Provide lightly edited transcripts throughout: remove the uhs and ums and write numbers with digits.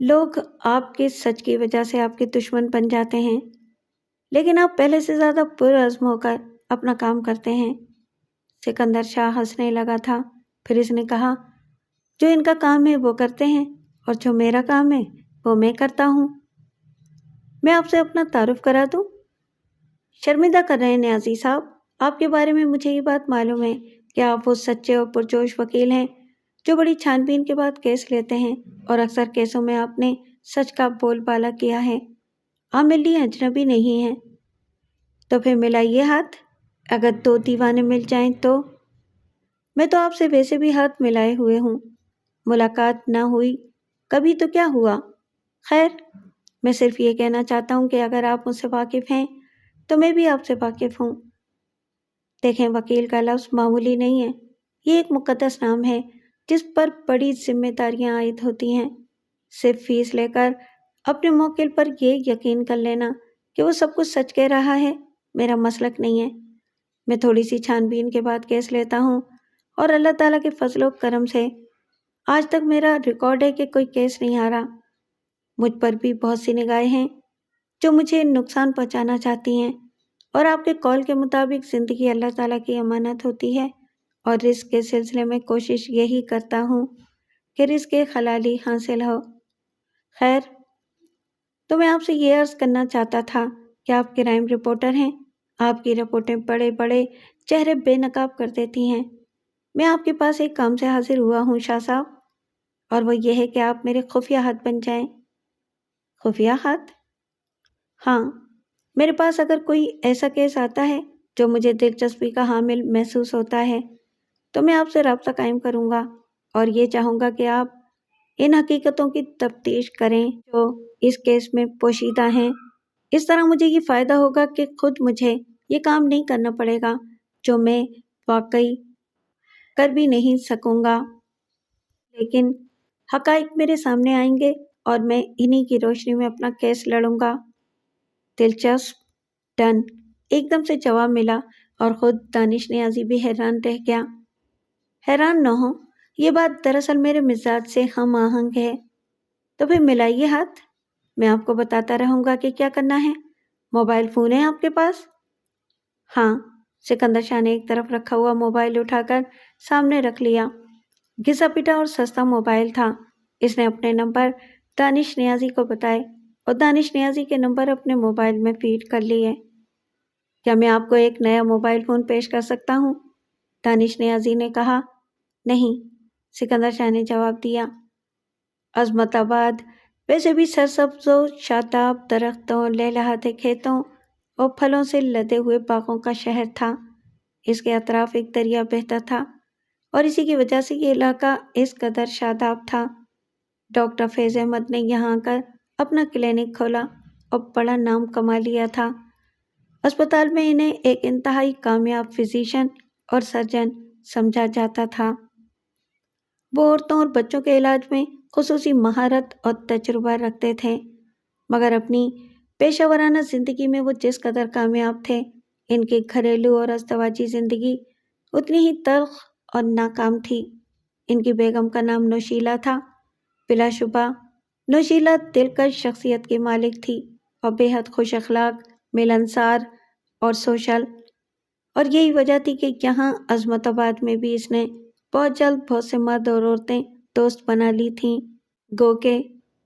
لوگ آپ کے سچ کی وجہ سے آپ کے دشمن بن جاتے ہیں، لیکن آپ پہلے سے زیادہ پرعزم ہو کر اپنا کام کرتے ہیں۔ سکندر شاہ ہنسنے لگا تھا، پھر اس نے کہا، جو ان کا کام ہے وہ کرتے ہیں، اور جو میرا کام ہے وہ میں کرتا ہوں۔ میں آپ سے اپنا تعارف کرا دوں؟ شرمندہ کر رہے ہیں نیازی صاحب، آپ کے بارے میں مجھے یہ بات معلوم ہے کہ آپ وہ سچے اور پرجوش وکیل ہیں جو بڑی چھان بین کے بعد کیس لیتے ہیں، اور اکثر کیسوں میں آپ نے سچ کا بول بالا کیا ہے۔ آپ میرے لیے اجنبی نہیں ہیں۔ تو پھر ملائیے ہاتھ، اگر دو دیوانے مل جائیں تو۔ میں تو آپ سے ویسے بھی ہاتھ ملائے ہوئے ہوں، ملاقات نہ ہوئی کبھی تو کیا ہوا؟ خیر، میں صرف یہ کہنا چاہتا ہوں کہ اگر آپ مجھ سے واقف ہیں تو میں بھی آپ سے واقف ہوں۔ دیکھیں، وکیل کا لفظ معمولی نہیں ہے، یہ ایک مقدس نام ہے جس پر بڑی ذمہ داریاں عائد ہوتی ہیں۔ صرف فیس لے کر اپنے موکل پر یہ یقین کر لینا کہ وہ سب کچھ سچ کہہ رہا ہے میرا مسلک نہیں ہے۔ میں تھوڑی سی چھان بین کے بعد کیس لیتا ہوں، اور اللہ تعالیٰ کے فضل و کرم سے آج تک میرا ریکارڈ ہے کہ کوئی کیس نہیں ہارا۔ مجھ پر بھی بہت سی نگاہیں ہیں جو مجھے نقصان پہنچانا چاہتی ہیں، اور آپ کے قول کے مطابق زندگی اللہ تعالیٰ کی امانت ہوتی ہے، اور رزق کے سلسلے میں کوشش یہی کرتا ہوں کہ رزق حلالی حاصل ہو۔ خیر، تو میں آپ سے یہ عرض کرنا چاہتا تھا کہ آپ کرائم رپورٹر ہیں، آپ کی رپورٹیں بڑے بڑے چہرے بے نقاب کر دیتی ہیں۔ میں آپ کے پاس ایک کام سے حاضر ہوا ہوں شاہ صاحب، اور وہ یہ ہے کہ آپ میرے خفیہ ہاتھ بن جائیں۔ خفیہ ہاتھ؟ ہاں، میرے پاس اگر کوئی ایسا کیس آتا ہے جو مجھے دلچسپی کا حامل محسوس ہوتا ہے تو میں آپ سے رابطہ قائم کروں گا، اور یہ چاہوں گا کہ آپ ان حقیقتوں کی تفتیش کریں جو اس کیس میں پوشیدہ ہیں۔ اس طرح مجھے یہ فائدہ ہوگا کہ خود مجھے یہ کام نہیں کرنا پڑے گا جو میں واقعی کر بھی نہیں سکوں گا، لیکن حقائق میرے سامنے آئیں گے اور میں انہی کی روشنی میں اپنا کیس لڑوں گا۔ دلچسپ، ڈن، ایک دم سے جواب ملا، اور خود دانش نیازی بھی حیران رہ گیا۔ حیران نہ ہو، یہ بات دراصل میرے مزاج سے ہم آہنگ ہے۔ تو پھر ملائیے ہاتھ، میں آپ کو بتاتا رہوں گا کہ کیا کرنا ہے۔ موبائل فون ہے آپ کے پاس؟ ہاں، سکندر شاہ نے ایک طرف رکھا ہوا موبائل اٹھا کر سامنے رکھ لیا۔ گھسا پٹا اور سستا موبائل تھا۔ اس نے اپنے نمبر دانش نیازی کو بتائے، اور دانش نیازی کے نمبر اپنے موبائل میں فیڈ کر لیے۔ کیا میں آپ کو ایک نیا موبائل فون پیش کر سکتا ہوں؟ دانش نیازی نے کہا۔ نہیں، سکندر شاہ نے جواب دیا۔ عظمت آباد ویسے بھی سرسبز و شاداب درختوں، لہلہاتے کھیتوں اور پھلوں سے لدے ہوئے باغوں کا شہر تھا۔ اس کے اطراف ایک دریا بہتا تھا، اور اسی کی وجہ سے یہ علاقہ اس قدر شاداب تھا۔ ڈاکٹر فیض احمد نے یہاں آ کر اپنا کلینک کھولا اور بڑا نام کما لیا تھا۔ اسپتال میں انہیں ایک انتہائی کامیاب فزیشین اور سرجن سمجھا جاتا تھا۔ وہ عورتوں اور بچوں کے علاج میں خصوصی مہارت اور تجربہ رکھتے تھے، مگر اپنی پیشہ ورانہ زندگی میں وہ جس قدر کامیاب تھے، ان کی گھریلو اور ازدواجی زندگی اتنی ہی تلخ اور ناکام تھی۔ ان کی بیگم کا نام نوشیلہ تھا۔ بلا شبہ نوشیلہ دلکش شخصیت کی مالک تھی، اور بے حد خوش اخلاق، ملنسار اور سوشل، اور یہی وجہ تھی کہ یہاں عظمت آباد میں بھی اس نے بہت جلد بہت سے مرد اور عورتیں دوست بنا لی تھیں۔ گو کہ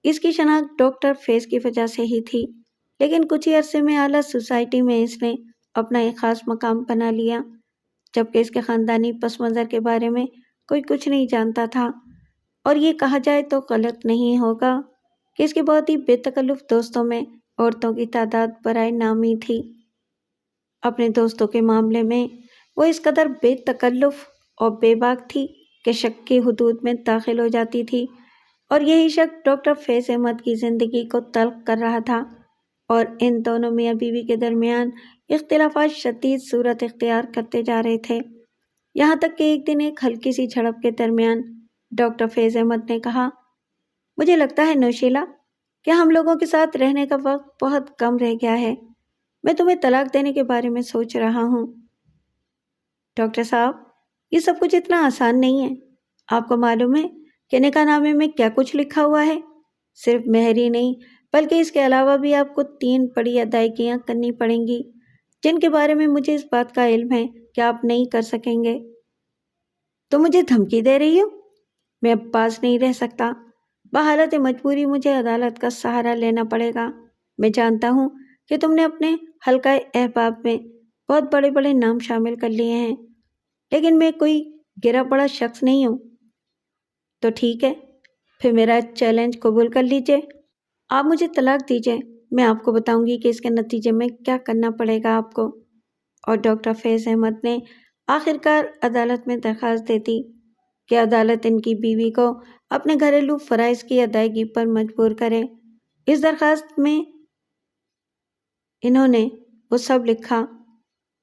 اس کی شناخت ڈاکٹر فیض کی وجہ سے ہی تھی، لیکن کچھ ہی عرصے میں اعلیٰ سوسائٹی میں اس نے اپنا ایک خاص مقام بنا لیا، جبکہ اس کے خاندانی پس منظر کے بارے میں کوئی کچھ نہیں جانتا تھا۔ اور یہ کہا جائے تو غلط نہیں ہوگا کہ اس کے بہت ہی بے تکلف دوستوں میں عورتوں کی تعداد برائے نامی تھی۔ اپنے دوستوں کے معاملے میں وہ اس قدر بے تکلف اور بے باک تھی کہ شک کی حدود میں داخل ہو جاتی تھی، اور یہی شک ڈاکٹر فیض احمد کی زندگی کو تلخ کر رہا تھا، اور ان دونوں میاں بیوی کے درمیان اختلافات شدید صورت اختیار کرتے جا رہے تھے، یہاں تک کہ ایک دن ایک ہلکی سی جھڑپ کے درمیان ڈاکٹر فیض احمد نے کہا، مجھے لگتا ہے نوشیلہ کہ ہم لوگوں کے ساتھ رہنے کا وقت بہت کم رہ گیا ہے، میں تمہیں طلاق دینے کے بارے میں سوچ رہا ہوں۔ ڈاکٹر صاحب، یہ سب کچھ اتنا آسان نہیں ہے۔ آپ کو معلوم ہے کہ نکاح نامے میں کیا کچھ لکھا ہوا ہے؟ صرف مہر ہی نہیں بلکہ اس کے علاوہ بھی آپ کو 3 بڑی ادائیگیاں کرنی پڑیں گی، جن کے بارے میں مجھے اس بات کا علم ہے کہ آپ نہیں کر سکیں گے۔ تو مجھے دھمکی دے رہی ہو؟ میں اب پاس نہیں رہ سکتا، بحالت مجبوری مجھے عدالت کا سہارا لینا پڑے گا۔ میں جانتا ہوں کہ تم نے اپنے حلقہ احباب میں بہت بڑے بڑے نام شامل کر لیے ہیں، لیکن میں کوئی گرا پڑا شخص نہیں ہوں۔ تو ٹھیک ہے، پھر میرا چیلنج قبول کر لیجئے۔ آپ مجھے طلاق دیجئے، میں آپ کو بتاؤں گی کہ اس کے نتیجے میں کیا کرنا پڑے گا آپ کو۔ اور ڈاکٹر فیض احمد نے آخرکار عدالت میں درخواست دے دی کہ عدالت ان کی بیوی کو اپنے گھریلو فرائض کی ادائیگی پر مجبور کرے۔ اس درخواست میں انہوں نے وہ سب لکھا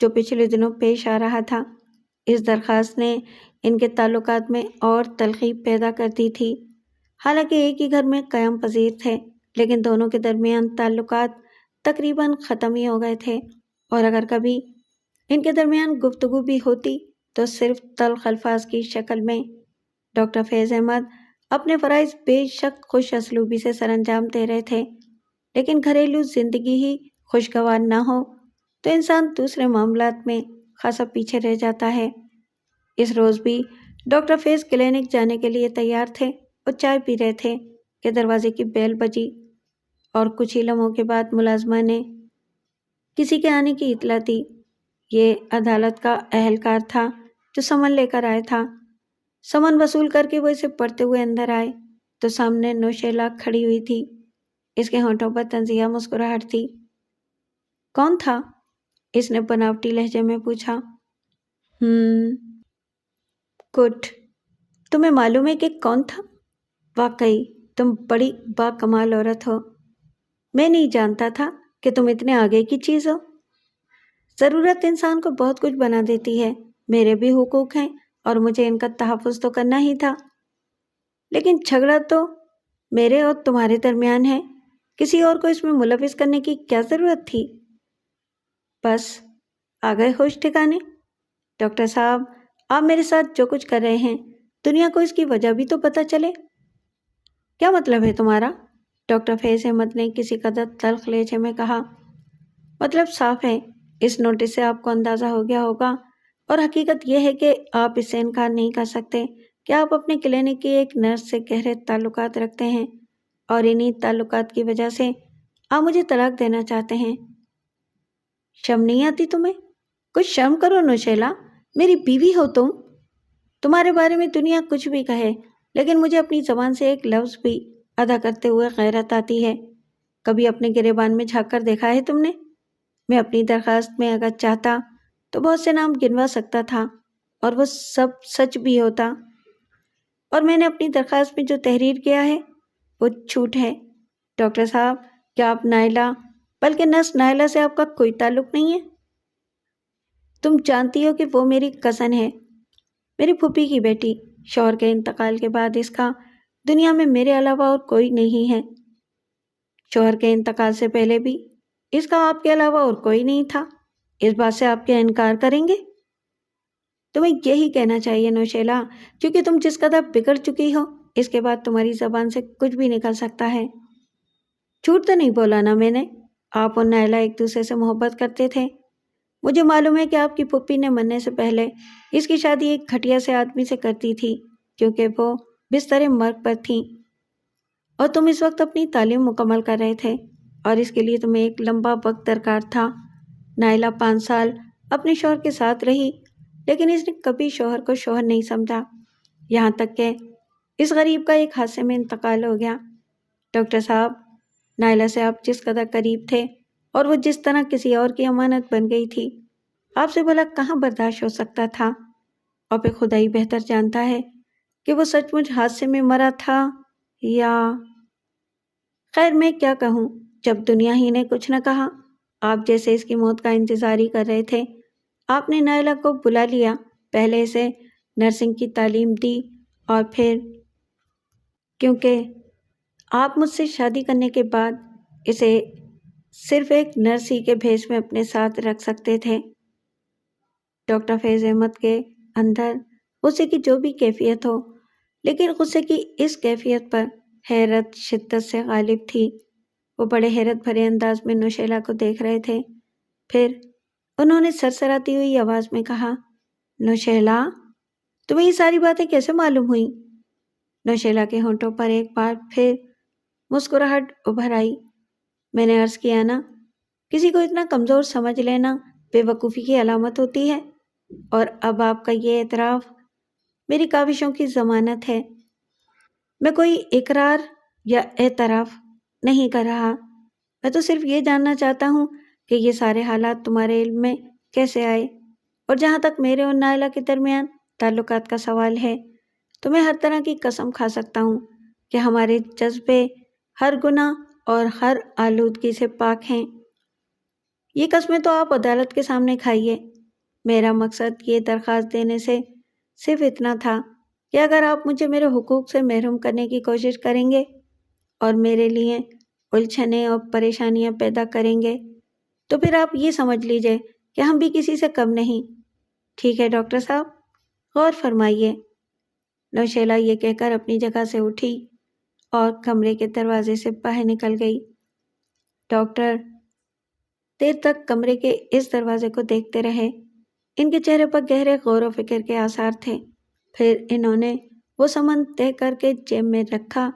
جو پچھلے دنوں پیش آ رہا تھا۔ اس درخواست نے ان کے تعلقات میں اور تلخی پیدا کر دی تھی۔ حالانکہ ایک ہی گھر میں قیام پذیر تھے، لیکن دونوں کے درمیان تعلقات تقریباً ختم ہی ہو گئے تھے، اور اگر کبھی ان کے درمیان گفتگو بھی ہوتی تو صرف تلخ الفاظ کی شکل میں۔ ڈاکٹر فیض احمد اپنے فرائض بے شک خوش اسلوبی سے سر انجام دے رہے تھے، لیکن گھریلو زندگی ہی خوشگوار نہ ہو تو انسان دوسرے معاملات میں خاصا پیچھے رہ جاتا ہے۔ اس روز بھی ڈاکٹر فیض کلینک جانے کے لیے تیار تھے اور چائے پی رہے تھے کہ دروازے کی بیل بجی، اور کچھ ہی لمحوں کے بعد ملازمہ نے کسی کے آنے کی اطلاع دی۔ یہ عدالت کا اہلکار تھا جو سمن لے کر آیا تھا۔ سمن وصول کر کے وہ اسے پڑھتے ہوئے اندر آئے تو سامنے نوشیلہ کھڑی ہوئی تھی۔ اس کے ہونٹوں پر طنزیہ مسکراہٹ تھی۔ کون تھا؟ اس نے بناوٹی لہجے میں پوچھا۔ گڈ، تمہیں معلوم ہے کہ کون تھا؟ واقعی تم بڑی باکمال عورت ہو۔ میں نہیں جانتا تھا کہ تم اتنے آگے کی چیز ہو۔ ضرورت انسان کو بہت کچھ بنا دیتی ہے۔ میرے بھی حقوق ہیں اور مجھے ان کا تحفظ تو کرنا ہی تھا، لیکن جھگڑا تو میرے اور تمہارے درمیان ہے، کسی اور کو اس میں ملوث کرنے کی کیا ضرورت تھی؟ بس آ گئے ہوش ٹھکانے؟ ڈاکٹر صاحب، آپ میرے ساتھ جو کچھ کر رہے ہیں، دنیا کو اس کی وجہ بھی تو پتہ چلے۔ کیا مطلب ہے تمہارا؟ ڈاکٹر فیض احمد نے کسی قدر تلخ لہجے میں کہا۔ مطلب صاف ہے، اس نوٹس سے آپ کو اندازہ ہو گیا ہوگا، اور حقیقت یہ ہے کہ آپ اس سے انکار نہیں کر سکتے کہ آپ اپنے کلینک کی ایک نرس سے گہرے تعلقات رکھتے ہیں، اور انہی تعلقات کی وجہ سے آپ مجھے طلاق دینا چاہتے ہیں۔ شرم نہیں آتی تمہیں؟ کچھ شرم کرو نوشیلہ، میری بیوی ہو تم۔ تمہارے بارے میں دنیا کچھ بھی کہے، لیکن مجھے اپنی زبان سے ایک لفظ بھی ادا کرتے ہوئے غیرت آتی ہے۔ کبھی اپنے گریبان میں جھانک کر دیکھا ہے تم نے؟ میں اپنی درخواست میں اگر چاہتا تو بہت سے نام گنوا سکتا تھا، اور وہ سب سچ بھی ہوتا، اور میں نے اپنی درخواست میں جو تحریر کیا ہے وہ جھوٹ ہے۔ ڈاکٹر صاحب، کیا آپ نائلہ، بلکہ نرس نائلہ سے آپ کا کوئی تعلق نہیں ہے؟ تم جانتی ہو کہ وہ میری کزن ہے، میری پھوپھی کی بیٹی۔ شوہر کے انتقال کے بعد اس کا دنیا میں میرے علاوہ اور کوئی نہیں ہے۔ شوہر کے انتقال سے پہلے بھی اس کا آپ کے علاوہ اور کوئی نہیں تھا۔ اس بات سے آپ کیا انکار کریں گے؟ تمہیں یہی کہنا چاہیے نوشیلہ، کیونکہ تم جس قدر بگڑ چکی ہو، اس کے بعد تمہاری زبان سے کچھ بھی نکل سکتا ہے۔ جھوٹ تو نہیں بولا نا میں نے؟ آپ اور نائلہ ایک دوسرے سے محبت کرتے تھے۔ مجھے معلوم ہے کہ آپ کی پھوپھی نے مرنے سے پہلے اس کی شادی ایک گھٹیا سے آدمی سے کرتی تھی، کیونکہ وہ بستر مرگ پر تھیں، اور تم اس وقت اپنی تعلیم مکمل کر رہے تھے، اور اس کے لیے تمہیں ایک لمبا وقت درکار تھا۔ نائلہ 5 سال اپنے شوہر کے ساتھ رہی، لیکن اس نے کبھی شوہر کو شوہر نہیں سمجھا، یہاں تک کہ اس غریب کا ایک حادثے میں انتقال ہو گیا۔ ڈاکٹر صاحب، نائلہ سے آپ جس قدر قریب تھے، اور وہ جس طرح کسی اور کی امانت بن گئی تھی، آپ سے بھلا کہاں برداشت ہو سکتا تھا؟ اور پھر خدا ہی بہتر جانتا ہے کہ وہ سچ مچ حادثے میں مرا تھا یا… خیر، میں کیا کہوں جب دنیا ہی نے کچھ نہ کہا۔ آپ جیسے اس کی موت کا انتظار ہی کر رہے تھے۔ آپ نے نائلہ کو بلا لیا، پہلے اسے نرسنگ کی تعلیم دی، اور پھر کیونکہ آپ مجھ سے شادی کرنے کے بعد اسے صرف ایک نرس ہی کے بھیس میں اپنے ساتھ رکھ سکتے تھے۔ ڈاکٹر فیض احمد کے اندر غصے کی جو بھی کیفیت ہو، لیکن غصے کی اس کیفیت پر حیرت شدت سے غالب تھی۔ وہ بڑے حیرت بھرے انداز میں نوشیلہ کو دیکھ رہے تھے۔ پھر انہوں نے سرسراتی ہوئی آواز میں کہا، نوشیلہ، تمہیں یہ ساری باتیں کیسے معلوم ہوئیں؟ نوشیلہ کے ہونٹوں پر ایک بار پھر مسکراہٹ ابھر آئی۔ میں نے عرض کیا نا، کسی کو اتنا کمزور سمجھ لینا بے وقوفی کی علامت ہوتی ہے، اور اب آپ کا یہ اعتراف میری کاوشوں کی ضمانت ہے۔ میں کوئی اقرار یا اعتراف نہیں کر رہا، میں تو صرف یہ جاننا چاہتا ہوں کہ یہ سارے حالات تمہارے علم میں کیسے آئے، اور جہاں تک میرے اور نائلہ کے درمیان تعلقات کا سوال ہے تو میں ہر طرح کی قسم کھا سکتا ہوں کہ ہمارے جذبے ہر گناہ اور ہر آلودگی سے پاک ہیں۔ یہ قسمیں تو آپ عدالت کے سامنے کھائیے۔ میرا مقصد یہ درخواست دینے سے صرف اتنا تھا کہ اگر آپ مجھے میرے حقوق سے محروم کرنے کی کوشش کریں گے اور میرے لیے الجھنیں اور پریشانیاں پیدا کریں گے تو پھر آپ یہ سمجھ لیجئے کہ ہم بھی کسی سے کم نہیں۔ ٹھیک ہے ڈاکٹر صاحب، غور فرمائیے۔ نوشیلہ یہ کہہ کر اپنی جگہ سے اٹھی اور کمرے کے دروازے سے باہر نکل گئی۔ ڈاکٹر دیر تک کمرے کے اس دروازے کو دیکھتے رہے۔ ان کے چہرے پر گہرے غور و فکر کے آثار تھے۔ پھر انہوں نے وہ سامان طے کر کے جیب میں رکھا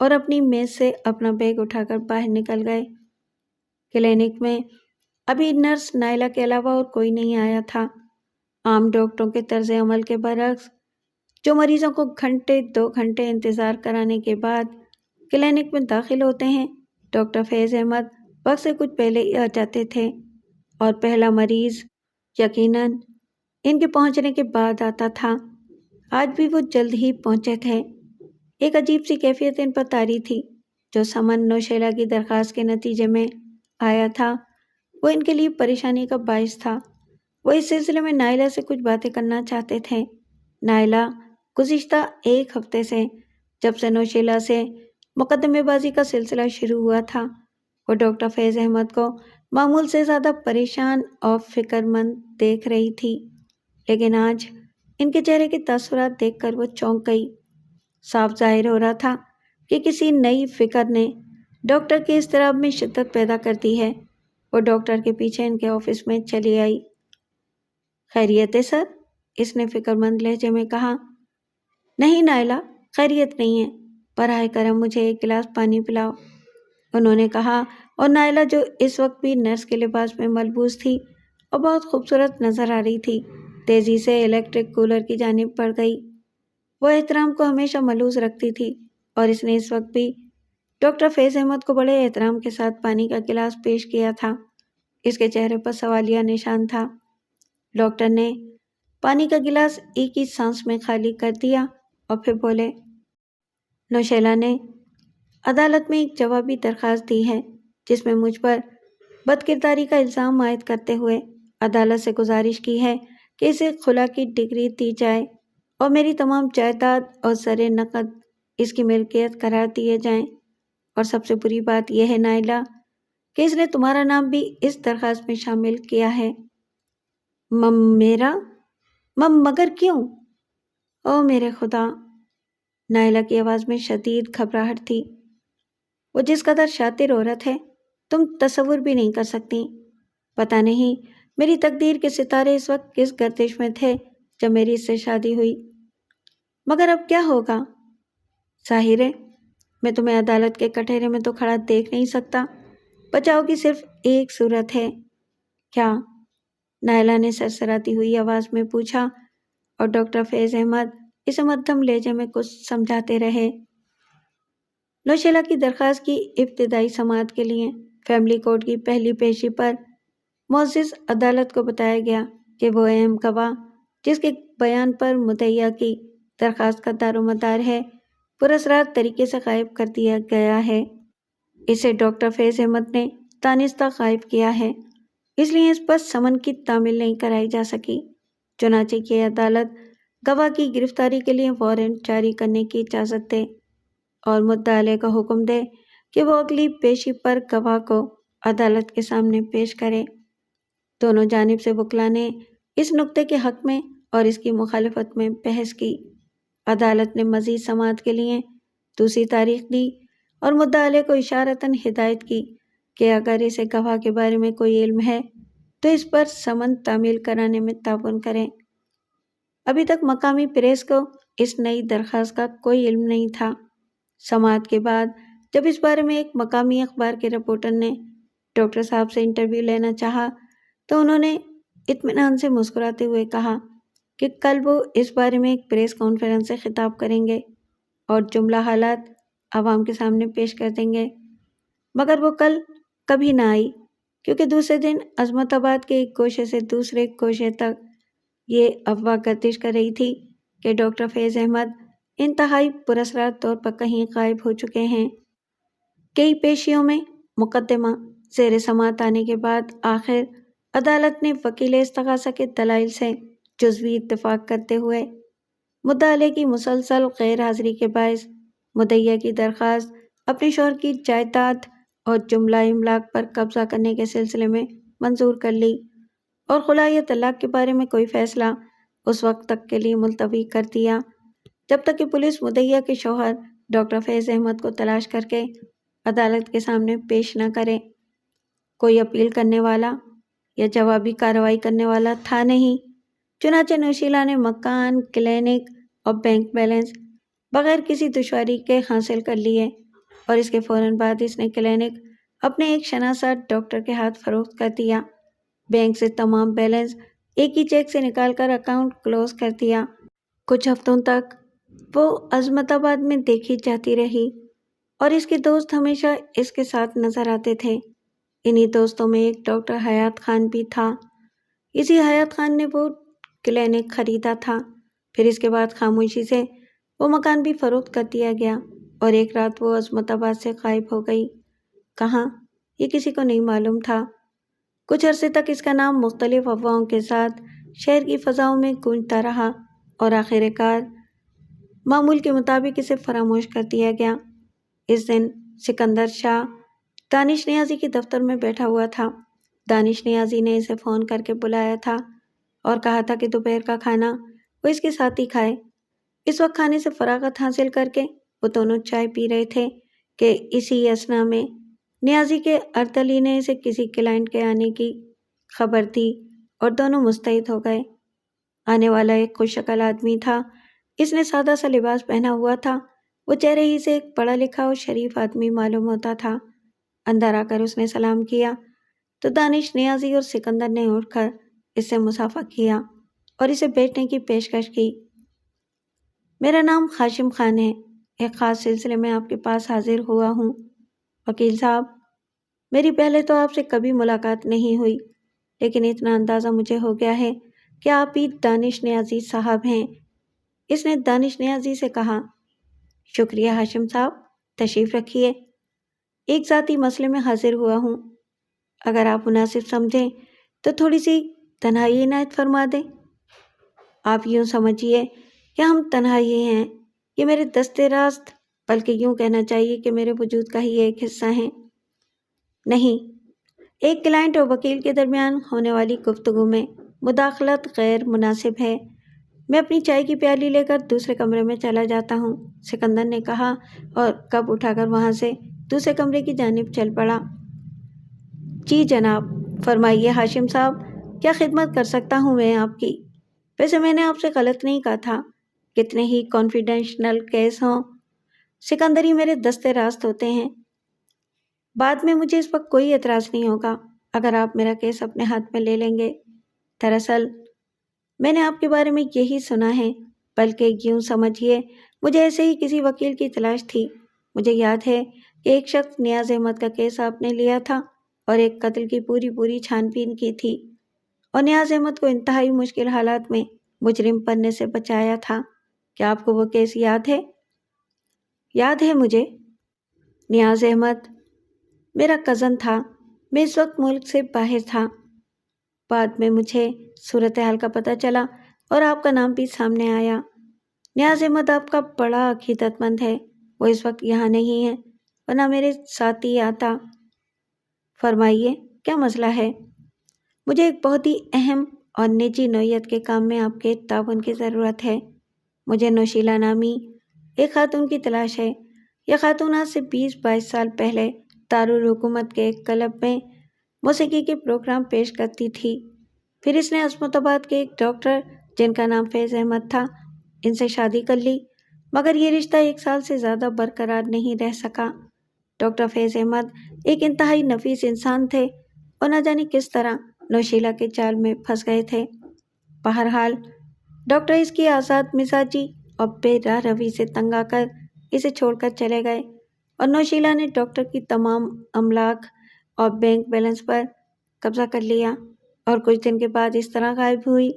اور اپنی میز سے اپنا بیگ اٹھا کر باہر نکل گئے۔ کلینک میں ابھی نرس نائلہ کے علاوہ اور کوئی نہیں آیا تھا۔ عام ڈاکٹروں کے طرز عمل کے برعکس، جو مریضوں کو گھنٹے 2 گھنٹے انتظار کرانے کے بعد کلینک میں داخل ہوتے ہیں، ڈاکٹر فیض احمد وقت سے کچھ پہلے ہی آ جاتے تھے، اور پہلا مریض یقیناً ان کے پہنچنے کے بعد آتا تھا۔ آج بھی وہ جلد ہی پہنچے تھے۔ ایک عجیب سی کیفیت ان پر طاری تھی۔ جو سمن نوشیلہ کی درخواست کے نتیجے میں آیا تھا وہ ان کے لیے پریشانی کا باعث تھا۔ وہ اس سلسلے میں نائلہ سے کچھ باتیں کرنا چاہتے تھے۔ نائلہ گزشتہ 1 ہفتے سے، جب سے نوشیلہ سے مقدمے بازی کا سلسلہ شروع ہوا تھا، وہ ڈاکٹر فیض احمد کو معمول سے زیادہ پریشان اور فکر مند دیکھ رہی تھی، لیکن آج ان کے چہرے کے تاثرات دیکھ کر وہ چونک گئی۔ صاف ظاہر ہو رہا تھا کہ کسی نئی فکر نے ڈاکٹر کے اضطراب میں شدت پیدا کر دی ہے۔ وہ ڈاکٹر کے پیچھے ان کے آفس میں چلی آئی۔ خیریت ہے سر؟ اس نے فکر مند لہجے میں کہا۔ نہیں نائلہ، خیریت نہیں ہے، براہ کرم مجھے ایک گلاس پانی پلاؤ، انہوں نے کہا، اور نائلہ جو اس وقت بھی نرس کے لباس میں ملبوس تھی اور بہت خوبصورت نظر آ رہی تھی، تیزی سے الیکٹرک کولر کی جانب بڑھ گئی۔ وہ احترام کو ہمیشہ ملحوظ رکھتی تھی، اور اس نے اس وقت بھی ڈاکٹر فیض احمد کو بڑے احترام کے ساتھ پانی کا گلاس پیش کیا تھا۔ اس کے چہرے پر سوالیہ نشان تھا۔ ڈاکٹر نے پانی کا گلاس ایک ہی سانس میں خالی کر دیا اور پھر بولے، نوشیلہ نے عدالت میں ایک جوابی درخواست دی ہے جس میں مجھ پر بد کرداری کا الزام عائد کرتے ہوئے عدالت سے گزارش کی ہے کہ اسے خلا کی ڈگری دی جائے اور میری تمام جائیداد اور زر نقد اس کی ملکیت قرار دیے جائیں، اور سب سے بری بات یہ ہے نائلہ کہ اس نے تمہارا نام بھی اس درخواست میں شامل کیا ہے۔ میرا؟ مگر کیوں؟ او میرے خدا! نائلہ کی آواز میں شدید گھبراہٹ تھی۔ وہ جس قدر شاطر عورت ہے تم تصور بھی نہیں کر سکتی۔ پتہ نہیں میری تقدیر کے ستارے اس وقت کس گردش میں تھے جب میری اس سے شادی ہوئی۔ مگر اب کیا ہوگا؟ ظاہر ہے میں تمہیں عدالت کے کٹہرے میں تو کھڑا دیکھ نہیں سکتا۔ بچاؤ کی صرف ایک صورت ہے۔ کیا؟ نائلہ نے سرسراتی ہوئی آواز میں پوچھا، اور ڈاکٹر فیض احمد اسے مدھم لہجے میں کچھ سمجھاتے رہے۔ نوشیلہ کی درخواست کی ابتدائی سماعت کے لیے فیملی کورٹ کی پہلی پیشی پر معزز عدالت کو بتایا گیا کہ وہ اہم گواہ جس کے بیان پر مدعیہ کی درخواست کا دار و مدار ہے پراسرار طریقے سے غائب کر دیا گیا ہے۔ اسے ڈاکٹر فیض احمد نے دانستہ غائب کیا ہے، اس لیے اس پر سمن کی تعمیل نہیں کرائی جا سکی۔ چنانچہ یہ عدالت گواہ کی گرفتاری کے لیے وارنٹ جاری کرنے کی اجازت دے اور مدعا علیہ کا حکم دے کہ وہ اگلی پیشی پر گواہ کو عدالت کے سامنے پیش کرے۔ دونوں جانب سے وکلاء نے اس نکتے کے حق میں اور اس کی مخالفت میں بحث کی۔ عدالت نے مزید سماعت کے لیے دوسری تاریخ دی اور مدعا علیہ کو اشارتاً ہدایت کی کہ اگر اسے گواہ کے بارے میں کوئی علم ہے تو اس پر سمن تعمیل کرانے میں تعاون کریں۔ ابھی تک مقامی پریس کو اس نئی درخواست کا کوئی علم نہیں تھا۔ سماعت کے بعد جب اس بارے میں ایک مقامی اخبار کے رپورٹر نے ڈاکٹر صاحب سے انٹرویو لینا چاہا تو انہوں نے اطمینان سے مسکراتے ہوئے کہا کہ کل وہ اس بارے میں ایک پریس کانفرنس سے خطاب کریں گے اور جملہ حالات عوام کے سامنے پیش کر دیں گے، مگر وہ کل کبھی نہ آئی کیونکہ دوسرے دن عظمت آباد کے ایک گوشے سے دوسرے گوشے تک یہ افواہ گردش کر رہی تھی کہ ڈاکٹر فیض احمد انتہائی پراسرار طور پر کہیں غائب ہو چکے ہیں۔ کئی پیشیوں میں مقدمہ زیر سماعت آنے کے بعد آخر عدالت نے وکیل استغاثہ کے دلائل سے جزوی اتفاق کرتے ہوئے مدعا علیہ کی مسلسل غیر حاضری کے باعث مدعیہ کی درخواست اپنے شوہر کی جائیداد اور جملہ املاک پر قبضہ کرنے کے سلسلے میں منظور کر لی اور خلا یا طلاق کے بارے میں کوئی فیصلہ اس وقت تک کے لیے ملتوی کر دیا جب تک کہ پولیس مدعیہ کے شوہر ڈاکٹر فیض احمد کو تلاش کر کے عدالت کے سامنے پیش نہ کرے۔ کوئی اپیل کرنے والا یا جوابی کارروائی کرنے والا تھا نہیں، چنانچہ نوشیلہ نے مکان، کلینک اور بینک بیلنس بغیر کسی دشواری کے حاصل کر لیے اور اس کے فوراً بعد اس نے کلینک اپنے ایک شناسا ڈاکٹر کے ہاتھ فروخت کر دیا، بینک سے تمام بیلنس ایک ہی چیک سے نکال کر اکاؤنٹ کلوز کر دیا۔ کچھ ہفتوں تک وہ عظمت آباد میں دیکھی جاتی رہی اور اس کے دوست ہمیشہ اس کے ساتھ نظر آتے تھے۔ انہی دوستوں میں ایک ڈاکٹر حیات خان بھی تھا۔ اسی حیات خان نے وہ کلینک خریدا تھا، پھر اس کے بعد خاموشی سے وہ مکان بھی فروخت کر دیا گیا اور ایک رات وہ عظمت آباد سے غائب ہو گئی۔ کہاں، یہ کسی کو نہیں معلوم تھا۔ کچھ عرصے تک اس کا نام مختلف افواہوں کے ساتھ شہر کی فضاؤں میں گونجتا رہا اور آخر کار معمول کے مطابق اسے فراموش کر دیا گیا۔ اس دن سکندر شاہ دانش نیازی کے دفتر میں بیٹھا ہوا تھا۔ دانش نیازی نے اسے فون کر کے بلایا تھا اور کہا تھا کہ دوپہر کا کھانا وہ اس کے ساتھ ہی کھائے۔ اس وقت کھانے سے فراغت حاصل کر کے وہ دونوں چائے پی رہے تھے کہ اسی اثنا میں نیازی کے اردلی نے اسے کسی کلائنٹ کے آنے کی خبر دی اور دونوں مستعد ہو گئے۔ آنے والا ایک خوش شکل آدمی تھا۔ اس نے سادہ سا لباس پہنا ہوا تھا۔ وہ چہرے ہی سے ایک پڑھا لکھا اور شریف آدمی معلوم ہوتا تھا۔ اندر آ کر اس نے سلام کیا تو دانش نیازی اور سکندر نے اٹھ کر اس سے مصافحہ کیا اور اسے بیٹھنے کی پیشکش کی۔ میرا نام ہاشم خان ہے، ایک خاص سلسلے میں آپ کے پاس حاضر ہوا ہوں۔ وکیل صاحب، میری پہلے تو آپ سے کبھی ملاقات نہیں ہوئی، لیکن اتنا اندازہ مجھے ہو گیا ہے کہ آپ ہی دانش نیازی صاحب ہیں۔ اس نے دانش نیازی سے کہا۔ شکریہ ہاشم صاحب، تشریف رکھیے۔ ایک ذاتی مسئلے میں حاضر ہوا ہوں، اگر آپ مناسب سمجھیں تو تھوڑی سی تنہائی عنایت فرما دیں۔ آپ یوں سمجھیے کہ ہم تنہائی ہیں، یہ میرے دستے راست، بلکہ یوں کہنا چاہیے کہ میرے وجود کا ہی ایک حصہ ہیں۔ نہیں، ایک کلائنٹ اور وکیل کے درمیان ہونے والی گفتگو میں مداخلت غیر مناسب ہے۔ میں اپنی چائے کی پیالی لے کر دوسرے کمرے میں چلا جاتا ہوں، سکندر نے کہا اور کپ اٹھا کر وہاں سے دوسرے کمرے کی جانب چل پڑا۔ جی جناب، فرمائیے ہاشم صاحب، کیا خدمت کر سکتا ہوں میں آپ کی؟ ویسے میں نے آپ سے غلط نہیں کہا تھا، کتنے ہی کانفیڈینشنل کیس ہوں، سکندر ہی میرے دستے راست ہوتے ہیں۔ بعد میں مجھے اس وقت کوئی اعتراض نہیں ہوگا اگر آپ میرا کیس اپنے ہاتھ میں لے لیں گے۔ دراصل میں نے آپ کے بارے میں یہی سنا ہے، بلکہ یوں سمجھیے مجھے ایسے ہی کسی وکیل کی تلاش تھی۔ مجھے یاد ہے کہ ایک شخص نیاز احمد کا کیس آپ نے لیا تھا اور ایک قتل کی پوری چھان بین کی تھی اور نیاز احمد کو انتہائی مشکل حالات میں مجرم بننے سے بچایا تھا۔ کیا آپ کو وہ کیس یاد ہے؟ یاد ہے مجھے۔ نیاز احمد میرا کزن تھا، میں اس وقت ملک سے باہر تھا۔ بعد میں مجھے صورتحال کا پتہ چلا اور آپ کا نام بھی سامنے آیا۔ نیاز احمد آپ کا بڑا عقیدت مند ہے، وہ اس وقت یہاں نہیں ہے ورنہ میرے ساتھ ہی آتا۔ فرمائیے کیا مسئلہ ہے؟ مجھے ایک بہت ہی اہم اور نجی نوعیت کے کام میں آپ کے تعاون کی ضرورت ہے۔ مجھے نوشیلہ نامی ایک خاتون کی تلاش ہے یہ خاتون آج سے 20-22 سال پہلے دارالحکومت کے ایک کلب میں موسیقی کے پروگرام پیش کرتی تھی۔ پھر اس نے عصمت آباد کے ایک ڈاکٹر جن کا نام فیض احمد تھا ان سے شادی کر لی، مگر یہ رشتہ 1 سال سے زیادہ برقرار نہیں رہ سکا۔ ڈاکٹر فیض احمد ایک انتہائی نفیس انسان تھے اور نہ جانے کس طرح نوشیلہ کے جال میں پھنس گئے تھے۔ بہرحال ڈاکٹر اس کی آزاد مزاجی اور بے راہ روی سے تنگ آ کر اسے چھوڑ کر چلے گئے اور نوشیلہ نے ڈاکٹر کی تمام املاک اور بینک بیلنس پر قبضہ کر لیا اور کچھ دن کے بعد اس طرح غائب ہوئی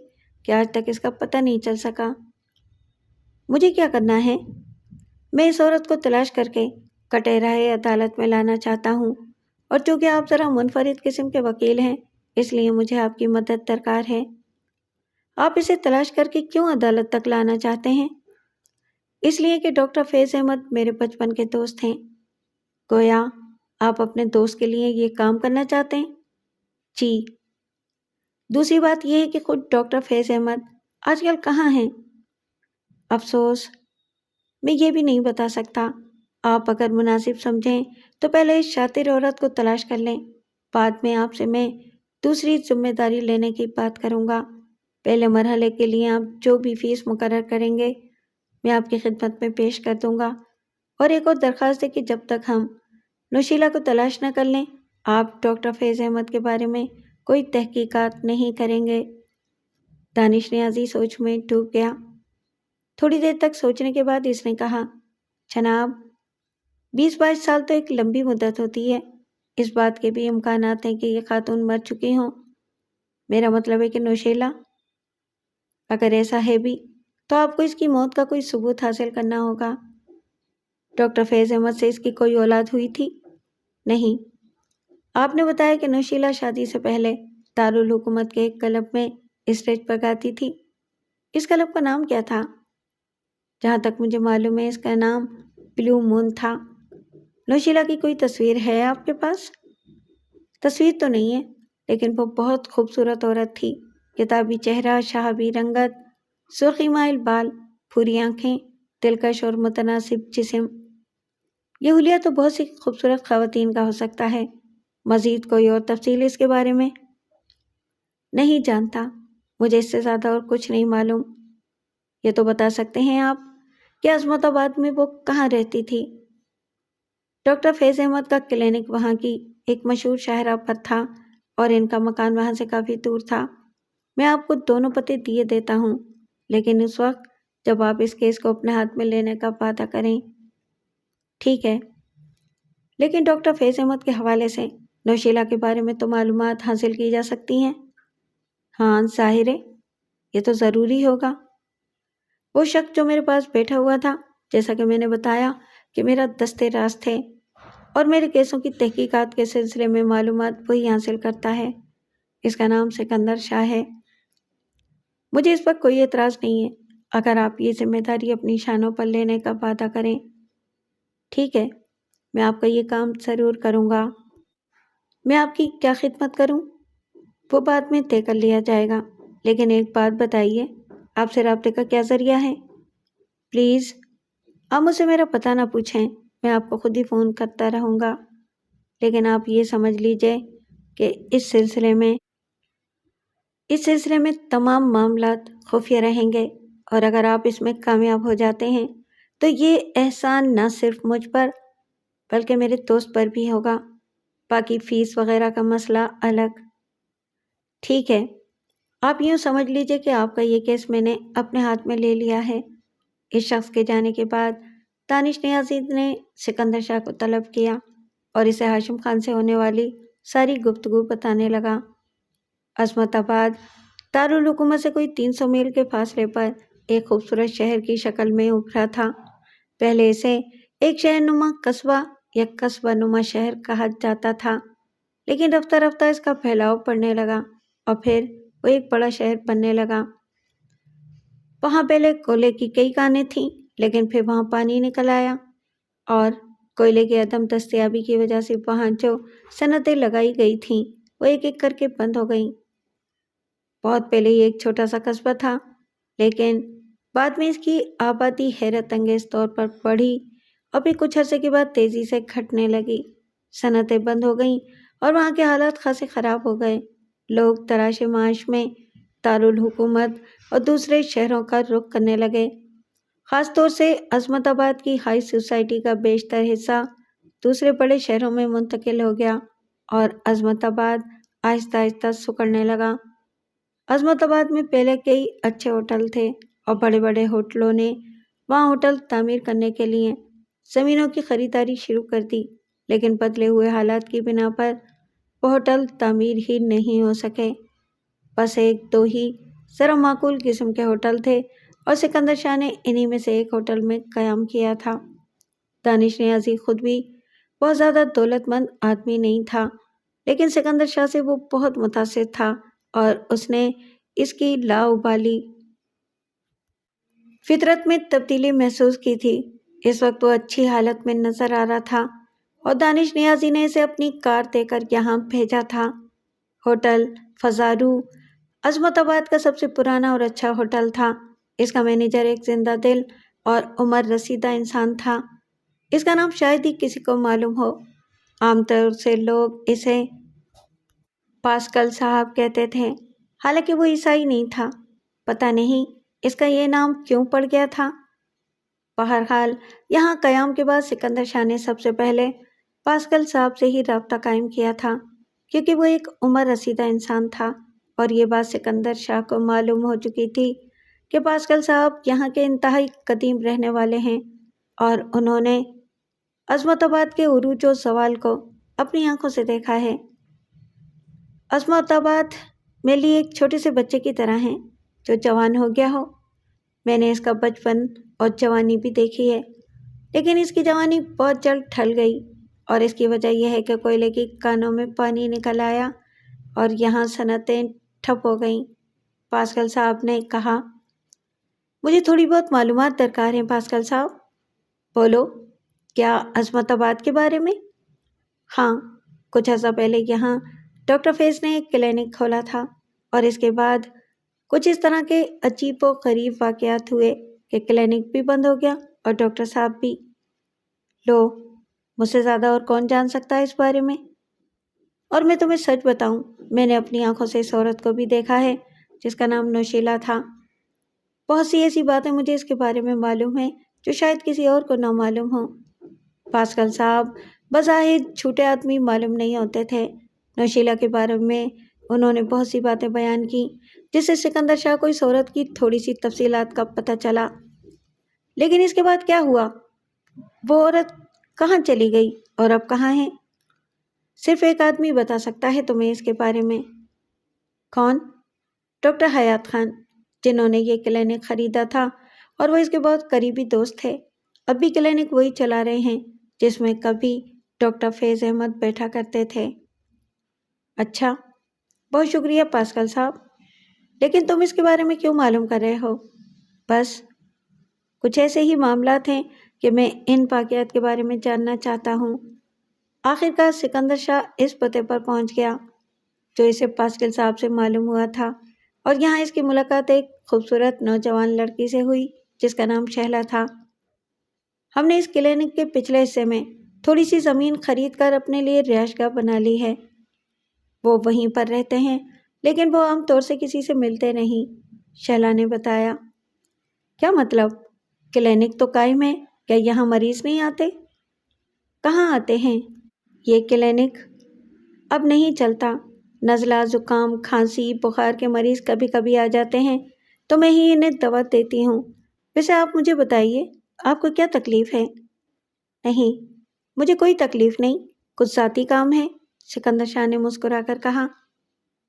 کہ آج تک اس کا پتہ نہیں چل سکا۔ مجھے کیا کرنا ہے؟ میں اس عورت کو تلاش کر کے کٹہرہ عدالت میں لانا چاہتا ہوں، اور چونکہ آپ ذرا منفرد قسم کے وکیل ہیں اس لیے مجھے آپ کی مدد درکار ہے۔ آپ اسے تلاش کر کے کیوں عدالت تک لانا چاہتے ہیں؟ اس لیے کہ ڈاکٹر فیض احمد میرے بچپن کے دوست ہیں۔ گویا آپ اپنے دوست کے لیے یہ کام کرنا چاہتے ہیں؟ جی۔ دوسری بات یہ ہے کہ خود ڈاکٹر فیض احمد آج کل کہاں ہیں؟ افسوس، میں یہ بھی نہیں بتا سکتا۔ آپ اگر مناسب سمجھیں تو پہلے اس شاطر عورت کو تلاش کر لیں، بعد میں آپ سے میں دوسری ذمہ داری لینے کی بات کروں گا۔ پہلے مرحلے کے لیے آپ جو بھی فیس مقرر کریں گے میں آپ کی خدمت میں پیش کر دوں گا، اور ایک اور درخواست ہے کہ جب تک ہم نوشیلہ کو تلاش نہ کر لیں آپ ڈاکٹر فیض احمد کے بارے میں کوئی تحقیقات نہیں کریں گے۔ دانش نیازی سوچ میں ڈوب گیا۔ تھوڑی دیر تک سوچنے کے بعد اس نے کہا، جناب 20-22 سال تو ایک لمبی مدت ہوتی ہے، اس بات کے بھی امکانات ہیں کہ یہ خاتون مر چکی ہوں۔ میرا مطلب ہے کہ نوشیلہ، اگر ایسا ہے بھی تو آپ کو اس کی موت کا کوئی ثبوت حاصل کرنا ہوگا۔ ڈاکٹر فیض احمد سے اس کی کوئی اولاد ہوئی تھی؟ نہیں۔ آپ نے بتایا کہ نوشیلہ شادی سے پہلے دارالحکومت کے ایک کلب میں اسٹیج پر گاتی تھی۔ اس کلب کا نام کیا تھا؟ جہاں تک مجھے معلوم ہے اس کا نام بلیو مون تھا۔ نوشیلہ کی کوئی تصویر ہے آپ کے پاس؟ تصویر تو نہیں ہے، لیکن وہ بہت خوبصورت عورت تھی۔ کتابی چہرہ، شہابی رنگت، سرخی مائل بال، پھوری آنکھیں، دلکش اور متناسب جسم۔ یہ حلیہ تو بہت سی خوبصورت خواتین کا ہو سکتا ہے۔ مزید کوئی اور تفصیل اس کے بارے میں؟ نہیں جانتا، مجھے اس سے زیادہ اور کچھ نہیں معلوم۔ یہ تو بتا سکتے ہیں آپ کہ عصمت آباد میں وہ کہاں رہتی تھی؟ ڈاکٹر فیض احمد کا کلینک وہاں کی ایک مشہور شاہراہ پر تھا اور ان کا مکان وہاں سے کافی دور تھا۔ میں آپ کو دونوں پتے دیے دیتا ہوں، لیکن اس وقت جب آپ اس کیس کو اپنے ہاتھ میں لینے کا وعدہ کریں۔ ٹھیک ہے، لیکن ڈاکٹر فیض احمد کے حوالے سے نوشیلہ کے بارے میں تو معلومات حاصل کی جا سکتی ہیں۔ ہاں ظاہر ہے، یہ تو ضروری ہوگا۔ وہ شخص جو میرے پاس بیٹھا ہوا تھا، جیسا کہ میں نے بتایا کہ میرا دستے راز تھے اور میرے کیسوں کی تحقیقات کے سلسلے میں معلومات وہی حاصل کرتا ہے۔ اس کا نام سکندر شاہ ہے۔ مجھے اس پر کوئی اعتراض نہیں ہے اگر آپ یہ ذمہ داری اپنی شانوں پر لینے کا وعدہ کریں۔ ٹھیک ہے، میں آپ کا یہ کام ضرور کروں گا۔ میں آپ کی کیا خدمت کروں؟ وہ بعد میں طے کر لیا جائے گا، لیکن ایک بات بتائیے، آپ سے رابطے کا کیا ذریعہ ہے؟ پلیز آپ مجھ سے میرا پتہ نہ پوچھیں، میں آپ کو خود ہی فون کرتا رہوں گا، لیکن آپ یہ سمجھ لیجئے کہ اس سلسلے میں تمام معاملات خفیہ رہیں گے، اور اگر آپ اس میں کامیاب ہو جاتے ہیں تو یہ احسان نہ صرف مجھ پر بلکہ میرے دوست پر بھی ہوگا۔ باقی فیس وغیرہ کا مسئلہ الگ۔ ٹھیک ہے، آپ یوں سمجھ لیجئے کہ آپ کا یہ کیس میں نے اپنے ہاتھ میں لے لیا ہے۔ اس شخص کے جانے کے بعد دانش نیازی نے سکندر شاہ کو طلب کیا اور اسے ہاشم خان سے ہونے والی ساری گفتگو بتانے لگا۔ عصمت آباد دارالحکومت سے کوئی 300 میل کے فاصلے پر ایک خوبصورت شہر کی شکل میں ابھرا تھا۔ پہلے اسے ایک شہر نما قصبہ یا قصبہ نما شہر کہا جاتا تھا، لیکن رفتہ رفتہ اس کا پھیلاؤ پڑنے لگا اور پھر وہ ایک بڑا شہر بننے لگا۔ وہاں پہلے کوئلے کی کئی کانیں تھیں، لیکن پھر وہاں پانی نکل آیا اور کوئلے کی عدم دستیابی کی وجہ سے وہاں جو صنعتیں لگائی گئی تھیں وہ ایک ایک کر کے بند ہو گئیں۔ بہت پہلے یہ ایک چھوٹا سا قصبہ تھا، لیکن بعد میں اس کی آبادی حیرت انگیز طور پر بڑھی اور پھر کچھ عرصے کے بعد تیزی سے گھٹنے لگی۔ صنعتیں بند ہو گئیں اور وہاں کے حالات خاصے خراب ہو گئے۔ لوگ تراش معاش میں دارالحکومت اور دوسرے شہروں کا رخ کرنے لگے۔ خاص طور سے عظمت آباد کی ہائی سوسائٹی کا بیشتر حصہ دوسرے بڑے شہروں میں منتقل ہو گیا اور عظمت آباد آہستہ آہستہ سکڑنے لگا۔ عظمت آباد میں پہلے کئی اچھے ہوٹل تھے اور بڑے بڑے ہوٹلوں نے وہاں ہوٹل تعمیر کرنے کے لیے زمینوں کی خریداری شروع کر دی، لیکن بدلے ہوئے حالات کی بنا پر وہ ہوٹل تعمیر ہی نہیں ہو سکے۔ بس ایک دو ہی ذرا معقول قسم کے ہوٹل تھے اور سکندر شاہ نے انہی میں سے ایک ہوٹل میں قیام کیا تھا۔ دانش نیازی خود بھی بہت زیادہ دولت مند آدمی نہیں تھا، لیکن سکندر شاہ سے وہ بہت متاثر تھا اور اس نے اس کی لاابالی فطرت میں تبدیلی محسوس کی تھی۔ اس وقت وہ اچھی حالت میں نظر آ رہا تھا اور دانش نیازی نے اسے اپنی کار دے کر یہاں بھیجا تھا۔ ہوٹل فضارو عظمت آباد کا سب سے پرانا اور اچھا ہوٹل تھا۔ اس کا مینیجر ایک زندہ دل اور عمر رسیدہ انسان تھا۔ اس کا نام شاید ہی کسی کو معلوم ہو۔ عام طور سے لوگ اسے پاسکل صاحب کہتے تھے، حالانکہ وہ عیسائی نہیں تھا۔ پتہ نہیں اس کا یہ نام کیوں پڑ گیا تھا۔ بہرحال یہاں قیام کے بعد سکندر شاہ نے سب سے پہلے پاسکل صاحب سے ہی رابطہ قائم کیا تھا، کیونکہ وہ ایک عمر رسیدہ انسان تھا اور یہ بات سکندر شاہ کو معلوم ہو چکی تھی کہ پاسکل صاحب یہاں کے انتہائی قدیم رہنے والے ہیں اور انہوں نے عظمت آباد کے عروج و زوال کو اپنی آنکھوں سے دیکھا ہے۔ عظمت آباد میرے لیے ایک چھوٹے سے بچے کی طرح ہے جو جوان ہو گیا ہو۔ میں نے اس کا بچپن اور جوانی بھی دیکھی ہے، لیکن اس کی جوانی بہت جلد ڈھل گئی اور اس کی وجہ یہ ہے کہ کوئلے کی کانوں میں پانی نکل آیا اور یہاں صنعتیں ٹھپ ہو گئیں۔ پاسکل صاحب نے کہا، مجھے تھوڑی بہت معلومات درکار ہیں پاسکل صاحب۔ بولو، کیا عظمت آباد کے بارے میں؟ ہاں، کچھ عرصہ پہلے یہاں ڈاکٹر فیض نے ایک کلینک کھولا تھا اور اس کے بعد کچھ اس طرح کے عجیب و غریب واقعات ہوئے کہ کلینک بھی بند ہو گیا اور ڈاکٹر صاحب بھی۔ لو، مجھ سے زیادہ اور کون جان سکتا ہے اس بارے میں؟ اور میں تمہیں سچ بتاؤں، میں نے اپنی آنکھوں سے اس عورت کو بھی دیکھا ہے جس کا نام نوشیلا تھا۔ بہت سی ایسی باتیں مجھے اس کے بارے میں معلوم ہیں جو شاید کسی اور کو نہ معلوم ہوں۔ پاسکل صاحب بظاہر جھوٹے آدمی معلوم نہیں ہوتے تھے۔ نوشیلا کے بارے میں انہوں نے بہت سی باتیں بیان کی جس سے سکندر شاہ کو اس عورت کی تھوڑی سی تفصیلات کا پتہ چلا۔ لیکن اس کے بعد کیا ہوا؟ وہ عورت کہاں چلی گئی اور اب کہاں ہے؟ صرف ایک آدمی بتا سکتا ہے تمہیں اس کے بارے میں۔ کون؟ ڈاکٹر حیات خان، جنہوں نے یہ کلینک خریدا تھا اور وہ اس کے بہت قریبی دوست تھے۔ اب بھی کلینک وہی چلا رہے ہیں جس میں کبھی ڈاکٹر فیض احمد بیٹھا کرتے تھے۔ اچھا، بہت شکریہ پاسکل صاحب، لیکن تم اس کے بارے میں کیوں معلوم کر رہے ہو؟ بس کچھ ایسے ہی معاملات ہیں کہ میں ان واقعات کے بارے میں جاننا چاہتا ہوں۔ آخر کار سکندر شاہ اس پتے پر پہنچ گیا جو اسے پاسکل صاحب سے معلوم ہوا تھا، اور یہاں اس کی ملاقات ایک خوبصورت نوجوان لڑکی سے ہوئی جس کا نام شہلا تھا۔ ہم نے اس کلینک کے پچھلے حصے میں تھوڑی سی زمین خرید کر اپنے لیے رہائش گاہ بنا لی ہے۔ وہ وہیں پر رہتے ہیں، لیکن وہ عام طور سے کسی سے ملتے نہیں، شہلا نے بتایا۔ کیا مطلب؟ کلینک تو قائم ہے، کیا یہاں مریض نہیں آتے؟ کہاں آتے ہیں؟ یہ کلینک اب نہیں چلتا۔ نزلہ، زکام، کھانسی، بخار کے مریض کبھی کبھی آ جاتے ہیں تو میں ہی انہیں دوا دیتی ہوں۔ ویسے آپ مجھے بتائیے، آپ کو کیا تکلیف ہے؟ نہیں، مجھے کوئی تکلیف نہیں، کچھ ذاتی کام ہے، سکندر شاہ نے مسکرا کر کہا۔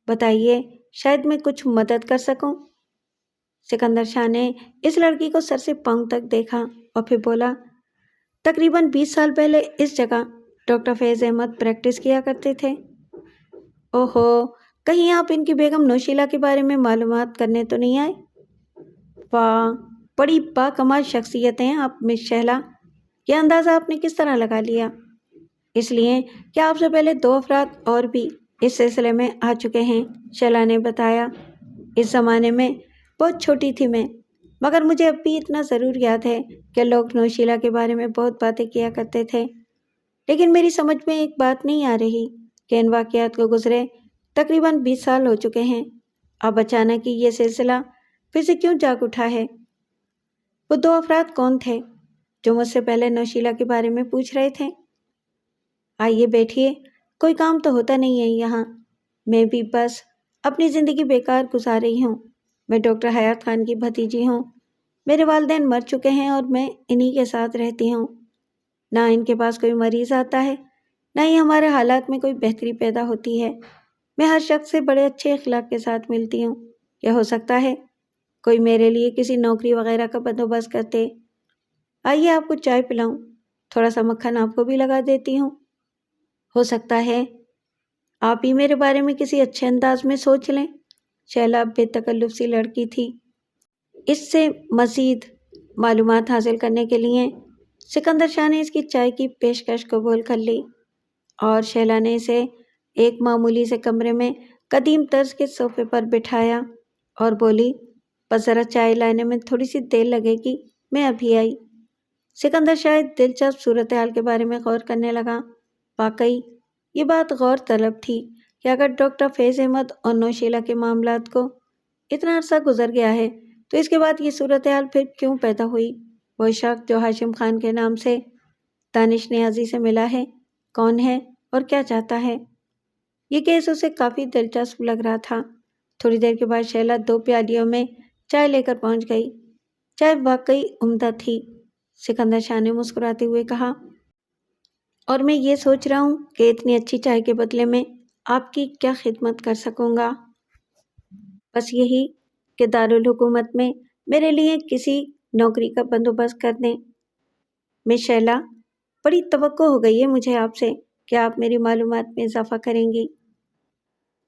بتائیے، شاید میں کچھ مدد کر سکوں۔ سکندر شاہ نے اس لڑکی کو سر سے پاؤں تک دیکھا اور پھر بولا، تقریباً 20 سال پہلے اس جگہ ڈاکٹر فیض احمد پریکٹس کیا کرتے تھے۔ اوہو، کہیں آپ ان کی بیگم نوشیلا کے بارے میں معلومات کرنے تو نہیں آئے؟ واہ، بڑی باکمال شخصیت ہیں آپ مس شہلا، یہ اندازہ آپ نے کس طرح لگا لیا؟ اس لیے کہ آپ سے پہلے 2 افراد اور بھی اس سلسلے میں آ چکے ہیں، شہلا نے بتایا۔ اس زمانے میں بہت چھوٹی تھی میں، مگر مجھے اب بھی اتنا ضرور یاد ہے کہ لوگ نوشیلا کے بارے میں بہت باتیں کیا کرتے تھے، لیکن میری سمجھ میں ایک بات نہیں آ رہی کہ ان واقعات کو گزرے تقریباً 20 سال ہو چکے ہیں، اب اچانک ہی یہ سلسلہ پھر سے کیوں جاگ اٹھا ہے؟ وہ 2 افراد کون تھے جو مجھ سے پہلے نوشیلا کے بارے میں پوچھ رہے تھے؟ آئیے بیٹھیے، کوئی کام تو ہوتا نہیں ہے یہاں، میں بھی بس اپنی زندگی بیکار گزار رہی ہوں۔ میں ڈاکٹر حیات خان کی بھتیجی ہوں، میرے والدین مر چکے ہیں اور میں انہی کے ساتھ رہتی ہوں۔ نہ ان کے پاس کوئی مریض آتا ہے، نہ ہی ہمارے حالات میں کوئی بہتری پیدا ہوتی ہے۔ میں ہر شخص سے بڑے اچھے اخلاق کے ساتھ ملتی ہوں، کیا ہو سکتا ہے کوئی میرے لیے کسی نوکری وغیرہ کا بندوبست کرتے؟ آئیے آپ کو چائے پلاؤں، تھوڑا سا مکھن آپ کو بھی لگا دیتی ہوں۔ ہو سکتا ہے آپ ہی میرے بارے میں کسی اچھے انداز میں سوچ لیں۔ شیلا بے تکلف سی لڑکی تھی۔ اس سے مزید معلومات حاصل کرنے کے لیے سکندر شاہ نے اس کی چائے کی پیشکش قبول کر لی اور شیلا نے اسے ایک معمولی سے کمرے میں قدیم طرز کے صوفے پر بٹھایا اور بولی، بس ذرا چائے لانے میں تھوڑی سی دیر لگے گی، میں ابھی آئی۔ سکندر شاہ دلچسپ صورتحال کے بارے میں غور کرنے لگا۔ واقعی یہ بات غور طلب تھی کہ اگر ڈاکٹر فیض احمد اور نوشیلا کے معاملات کو اتنا عرصہ گزر گیا ہے تو اس کے بعد یہ صورتحال پھر کیوں پیدا ہوئی؟ وہ شخص جو ہاشم خان کے نام سے دانش نیازی سے ملا ہے کون ہے اور کیا چاہتا ہے؟ یہ کیس اسے کافی دلچسپ لگ رہا تھا۔ تھوڑی دیر کے بعد شیلا 2 پیالیوں میں چائے لے کر پہنچ گئی۔ چائے واقعی عمدہ تھی، سکندر شاہ نے مسکراتے ہوئے کہا، اور میں یہ سوچ رہا ہوں کہ اتنی اچھی چائے کے بدلے میں آپ کی کیا خدمت کر سکوں گا؟ بس یہی کہ دارالحکومت میں میرے لیے کسی نوکری کا بندوبست کر دیں۔ مس شیلا، بڑی توقع ہو گئی ہے مجھے آپ سے کہ آپ میری معلومات میں اضافہ کریں گی۔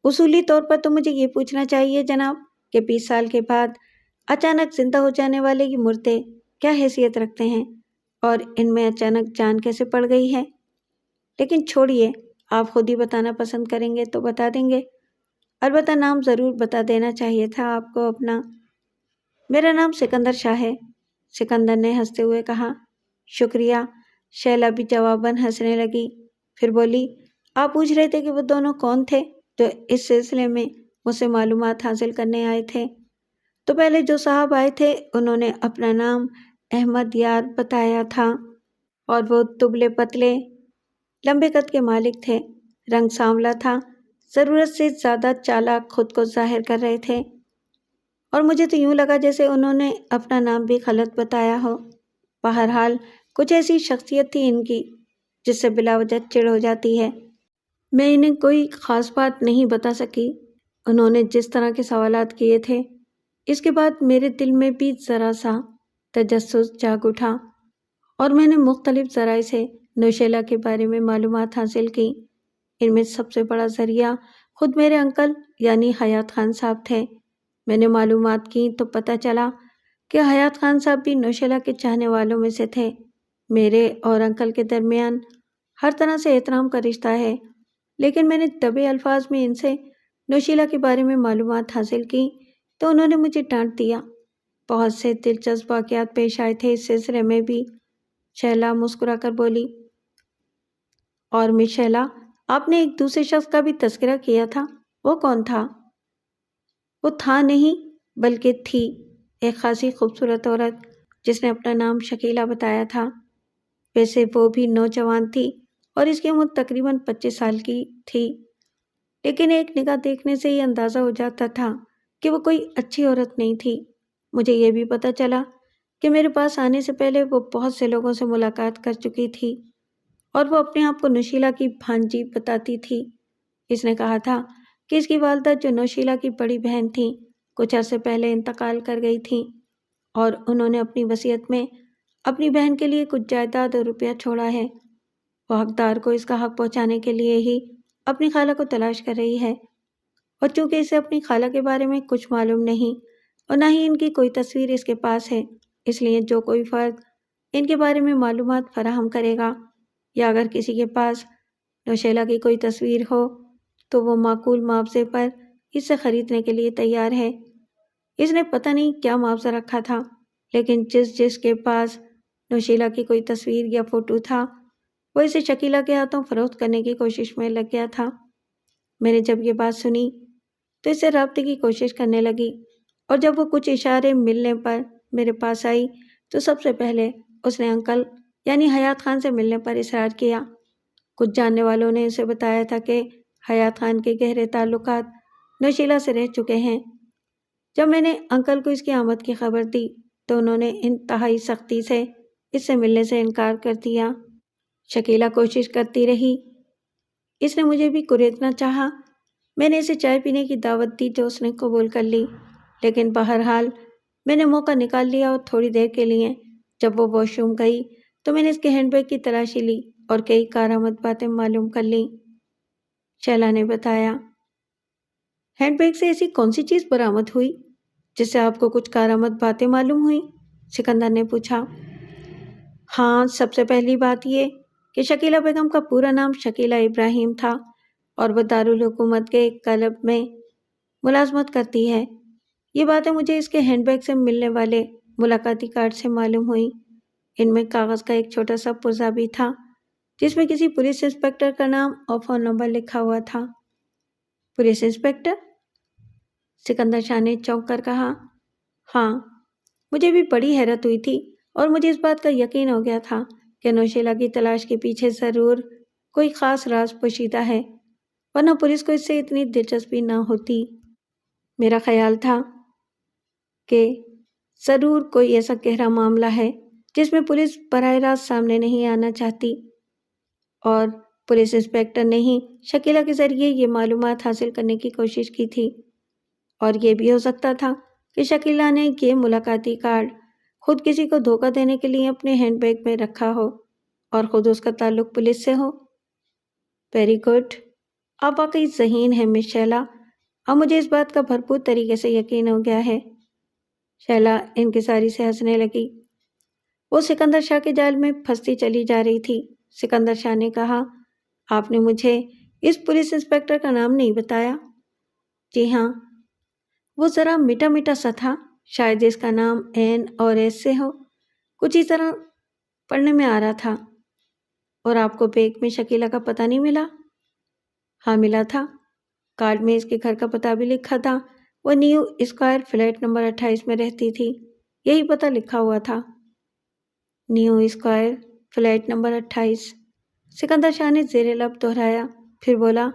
اصولی طور پر تو مجھے یہ پوچھنا چاہیے جناب کہ 20 سال کے بعد اچانک زندہ ہو جانے والے یہ مردے کیا حیثیت رکھتے ہیں اور ان میں اچانک جان کیسے پڑ گئی ہے؟ لیکن چھوڑیے، آپ خود ہی بتانا پسند کریں گے تو بتا دیں گے، البتہ نام ضرور بتا دینا چاہیے تھا آپ کو اپنا۔ میرا نام سکندر شاہ ہے، سکندر نے ہنستے ہوئے کہا۔ شکریہ، شیلا بھی جواباً ہنسنے لگی، پھر بولی، آپ پوچھ رہے تھے کہ وہ دونوں کون تھے جو اس سلسلے میں مجھ سے معلومات حاصل کرنے آئے تھے؟ تو پہلے جو صاحب آئے تھے انہوں نے اپنا نام احمد یار بتایا تھا اور وہ دبلے پتلے لمبے قد کے مالک تھے، رنگ سانولا تھا، ضرورت سے زیادہ چالاک خود کو ظاہر کر رہے تھے، اور مجھے تو یوں لگا جیسے انہوں نے اپنا نام بھی غلط بتایا ہو۔ بہرحال کچھ ایسی شخصیت تھی ان کی جس سے بلا وجہ چڑ ہو جاتی ہے۔ میں انہیں کوئی خاص بات نہیں بتا سکی۔ انہوں نے جس طرح کے سوالات کیے تھے اس کے بعد میرے دل میں بھی ذرا سا تجسس جاگ اٹھا اور میں نے مختلف ذرائع سے نوشیلا کے بارے میں معلومات حاصل کی۔ ان میں سب سے بڑا ذریعہ خود میرے انکل یعنی حیات خان صاحب تھے۔ میں نے معلومات کی تو پتہ چلا کہ حیات خان صاحب بھی نوشیلا کے چاہنے والوں میں سے تھے۔ میرے اور انکل کے درمیان ہر طرح سے احترام کا رشتہ ہے، لیکن میں نے دبے الفاظ میں ان سے نوشیلا کے بارے میں معلومات حاصل کی تو انہوں نے مجھے ڈانٹ دیا۔ بہت سے دلچسپ واقعات پیش آئے تھے اس سلسلے میں بھی، شیلا مسکرا کر بولی۔ اور مس شیلا، آپ نے ایک دوسرے شخص کا بھی تذکرہ کیا تھا، وہ کون تھا؟ وہ تھا نہیں بلکہ تھی ایک خاصی خوبصورت عورت جس نے اپنا نام شکیلا بتایا تھا۔ ویسے وہ بھی نوجوان تھی اور اس کی عمر تقریباً 25 سال کی تھی، لیکن ایک نگاہ دیکھنے سے یہ اندازہ ہو جاتا تھا کہ وہ کوئی اچھی عورت نہیں تھی۔ مجھے یہ بھی پتہ چلا کہ میرے پاس آنے سے پہلے وہ بہت سے لوگوں سے ملاقات کر چکی تھی اور وہ اپنے آپ کو نوشیلا کی بھانجی بتاتی تھی۔ اس نے کہا تھا کہ اس کی والدہ جو نوشیلا کی بڑی بہن تھیں کچھ عرصے پہلے انتقال کر گئی تھیں اور انہوں نے اپنی وصیت میں اپنی بہن کے لیے کچھ جائیداد اور روپیہ چھوڑا ہے۔ وہ حقدار کو اس کا حق پہنچانے کے لیے ہی اپنی خالہ کو تلاش کر رہی ہے، اور چونکہ اسے اپنی خالہ کے بارے میں کچھ معلوم نہیں اور نہ ہی ان کی کوئی تصویر اس کے پاس ہے، اس لیے جو کوئی فرد ان کے بارے میں معلومات فراہم کرے گا یا اگر کسی کے پاس نوشیلا کی کوئی تصویر ہو تو وہ معقول معاوضے پر اسے خریدنے کے لیے تیار ہے۔ اس نے پتہ نہیں کیا معاوضہ رکھا تھا لیکن جس کے پاس نوشیلا کی کوئی تصویر یا فوٹو تھا وہ اسے شکیلا کے ہاتھوں فروخت کرنے کی کوشش میں لگ گیا تھا۔ میں نے جب یہ بات سنی تو اس سے رابطے کی کوشش کرنے لگی، اور جب وہ کچھ اشارے ملنے پر میرے پاس آئی تو سب سے پہلے اس نے انکل یعنی حیات خان سے ملنے پر اصرار کیا۔ کچھ جاننے والوں نے اسے بتایا تھا کہ حیات خان کے گہرے تعلقات نوشیلا سے رہ چکے ہیں۔ جب میں نے انکل کو اس کی آمد کی خبر دی تو انہوں نے انتہائی سختی سے اس سے ملنے سے انکار کر دیا۔ شکیلا کوشش کرتی رہی، اس نے مجھے بھی کریدنا چاہا۔ میں نے اسے چائے پینے کی دعوت دی جو اس نے قبول کر لی، لیکن بہرحال میں نے موقع نکال لیا، اور تھوڑی دیر کے لیے جب وہ واش روم گئی تو میں نے اس کے ہینڈ بیگ کی تلاشی لی اور کئی کارآمد باتیں معلوم کر لیں۔ شیلا نے بتایا۔ ہینڈ بیگ سے ایسی کون سی چیز برآمد ہوئی جس سے آپ کو کچھ کارآمد باتیں معلوم ہوئیں؟ سکندر نے پوچھا۔ ہاں، سب سے پہلی بات یہ کہ شکیلا بیگم کا پورا نام شکیلا ابراہیم تھا اور وہ دارالحکومت کے ایک کلب میں ملازمت کرتی ہے۔ یہ باتیں مجھے اس کے ہینڈ بیگ سے ملنے والے ملاقاتی کارڈ سے معلوم ہوئیں۔ ان میں کاغذ کا ایک چھوٹا سا پرزہ بھی تھا جس میں کسی پولیس انسپکٹر کا نام اور فون نمبر لکھا ہوا تھا۔ Police inspector? سکندر شاہ نے چونک کر کہا۔ ہاں، مجھے بھی بڑی حیرت ہوئی تھی، اور مجھے اس بات کا یقین ہو گیا تھا کہ نوشیلا کی تلاش کے پیچھے ضرور کوئی خاص راز پوشیدہ ہے، ورنہ پولیس کو اس سے اتنی دلچسپی نہ ہوتی۔ میرا خیال تھا کہ ضرور کوئی ایسا گہرا معاملہ ہے جس میں پولیس براہ راست سامنے نہیں آنا چاہتی، اور پولیس انسپکٹر نے ہی شکیلا کے ذریعے یہ معلومات حاصل کرنے کی کوشش کی تھی۔ اور یہ بھی ہو سکتا تھا کہ شکیلا نے یہ ملاقاتی کارڈ خود کسی کو دھوکہ دینے کے لیے اپنے ہینڈ بیگ میں رکھا ہو اور خود اس کا تعلق پولیس سے ہو۔ ویری گڈ، آپ واقعی ذہین ہیں مس شیلا، اب مجھے اس بات کا بھرپور طریقے سے یقین ہو گیا ہے۔ شیلا انکساری سے ہنسنے لگی۔ وہ سکندر شاہ کے جال میں پھنستی چلی جا رہی تھی۔ سکندر شاہ نے کہا، آپ نے مجھے اس پولیس انسپکٹر کا نام نہیں بتایا۔ جی ہاں، وہ ذرا میٹھا میٹھا سا تھا، شاید اس کا نام این اور ایس سے ہو، کچھ اس طرح پڑھنے میں آ رہا تھا۔ اور آپ کو بیگ میں شکیلا کا پتہ نہیں ملا؟ ہاں ملا تھا، کارڈ میں اس کے گھر کا پتہ بھی لکھا تھا۔ وہ نیو اسکوائر فلیٹ نمبر 28 میں رہتی تھی، یہی پتہ لکھا ہوا تھا۔ New square flat number 28، Sikandar Shah نے زیر لب دہرایا، پھر بولا،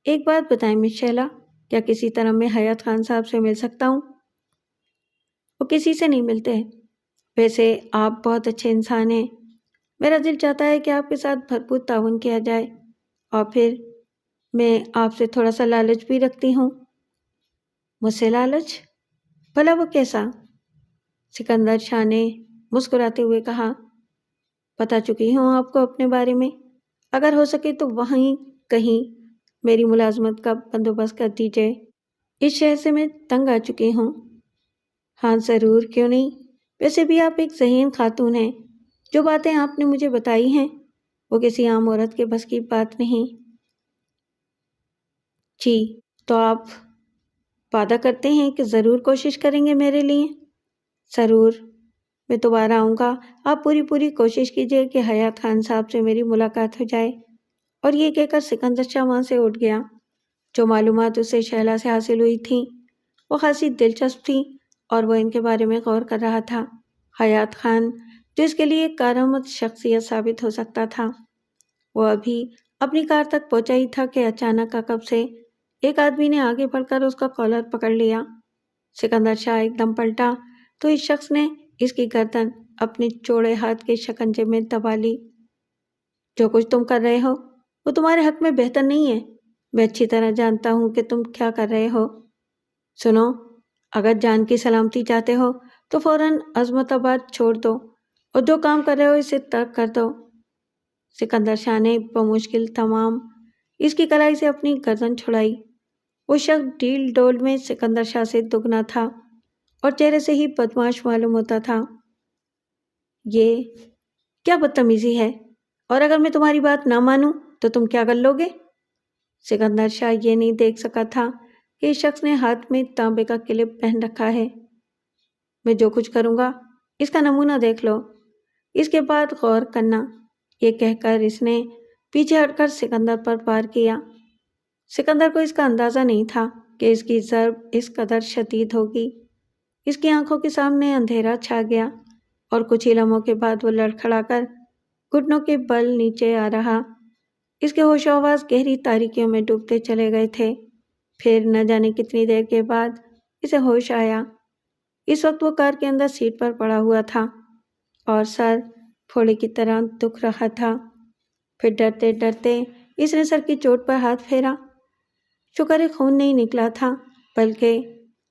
ایک بات بتائیں مس شیلا، کیا کسی طرح میں حیات خان صاحب سے مل سکتا ہوں؟ وہ کسی سے نہیں ملتے، ویسے آپ بہت اچھے انسان ہیں، میرا دل چاہتا ہے کہ آپ کے ساتھ بھرپور تعاون کیا جائے، اور پھر میں آپ سے تھوڑا سا لالچ بھی رکھتی ہوں۔ مجھ سے لالچ؟ بھلا وہ کیسا؟ سکندر شاہ نے مسکراتے ہوئے کہا، بتا چکی ہوں آپ کو اپنے بارے میں، اگر ہو سکے تو وہیں کہیں میری ملازمت کا بندوبست کر دیجیے، اس شہر سے میں تنگ آ چکی ہوں۔ ہاں ضرور، کیوں نہیں، ویسے بھی آپ ایک ذہین خاتون ہیں، جو باتیں آپ نے مجھے بتائی ہیں وہ کسی عام عورت کے بس کی بات نہیں۔ جی، تو آپ وعدہ کرتے ہیں کہ ضرور کوشش کریں گے میرے لیے؟ ضرور، میں دوبارہ آؤں گا، آپ پوری کوشش کیجیے کہ حیات خان صاحب سے میری ملاقات ہو جائے۔ اور یہ کہہ کر سکندر شاہ وہاں سے اٹھ گیا۔ جو معلومات اسے شیلا سے حاصل ہوئی تھیں وہ خاصی دلچسپ تھیں، اور وہ ان کے بارے میں غور کر رہا تھا۔ حیات خان جو اس کے لیے ایک کارآمد شخصیت ثابت ہو سکتا تھا، وہ ابھی اپنی کار تک پہنچا ہی تھا کہ اچانک عقب سے ایک آدمی نے آگے بڑھ کر اس کا کالر پکڑ لیا۔ سکندر شاہ ایک دم پلٹا تو اس شخص نے اس کی گردن اپنے چوڑے ہاتھ کے شکنجے میں دبا لی۔ جو کچھ تم کر رہے ہو وہ تمہارے حق میں بہتر نہیں ہے، میں اچھی طرح جانتا ہوں کہ تم کیا کر رہے ہو۔ سنو، اگر جان کی سلامتی چاہتے ہو تو فوراً عظمت آباد چھوڑ دو، اور جو کام کر رہے ہو اسے ترک کر دو۔ سکندر شاہ نے بمشکل تمام اس کی کلائی سے اپنی گردن چھڑائی۔ وہ شخص ڈیل ڈول میں سکندر شاہ سے دگنا تھا اور چہرے سے ہی بدمعاش معلوم ہوتا تھا۔ یہ کیا بدتمیزی ہے، اور اگر میں تمہاری بات نہ مانوں تو تم کیا کر لو گے؟ سکندر شاہ یہ نہیں دیکھ سکا تھا کہ اس شخص نے ہاتھ میں تانبے کا کلپ پہن رکھا ہے۔ میں جو کچھ کروں گا اس کا نمونہ دیکھ لو، اس کے بعد غور کرنا۔ یہ کہہ کر اس نے پیچھے ہٹ کر سکندر پر وار کیا۔ سکندر کو اس کا اندازہ نہیں تھا کہ اس کی ضرب اس قدر شدید ہوگی۔ اس کی آنکھوں کے سامنے اندھیرا چھا گیا اور کچھ ہی لمحوں کے بعد وہ لڑکھڑا کر گھٹنوں کے بل نیچے آ رہا۔ اس کے ہوش و حواس گہری تاریکیوں میں ڈوبتے چلے گئے تھے۔ پھر نہ جانے کتنی دیر کے بعد اسے ہوش آیا۔ اس وقت وہ کار کے اندر سیٹ پر پڑا ہوا تھا اور سر پھوڑے کی طرح دکھ رہا تھا۔ پھر ڈرتے ڈرتے اس نے سر کی چوٹ پر ہاتھ پھیرا۔ شکر ہے خون نہیں نکلا تھا، بلکہ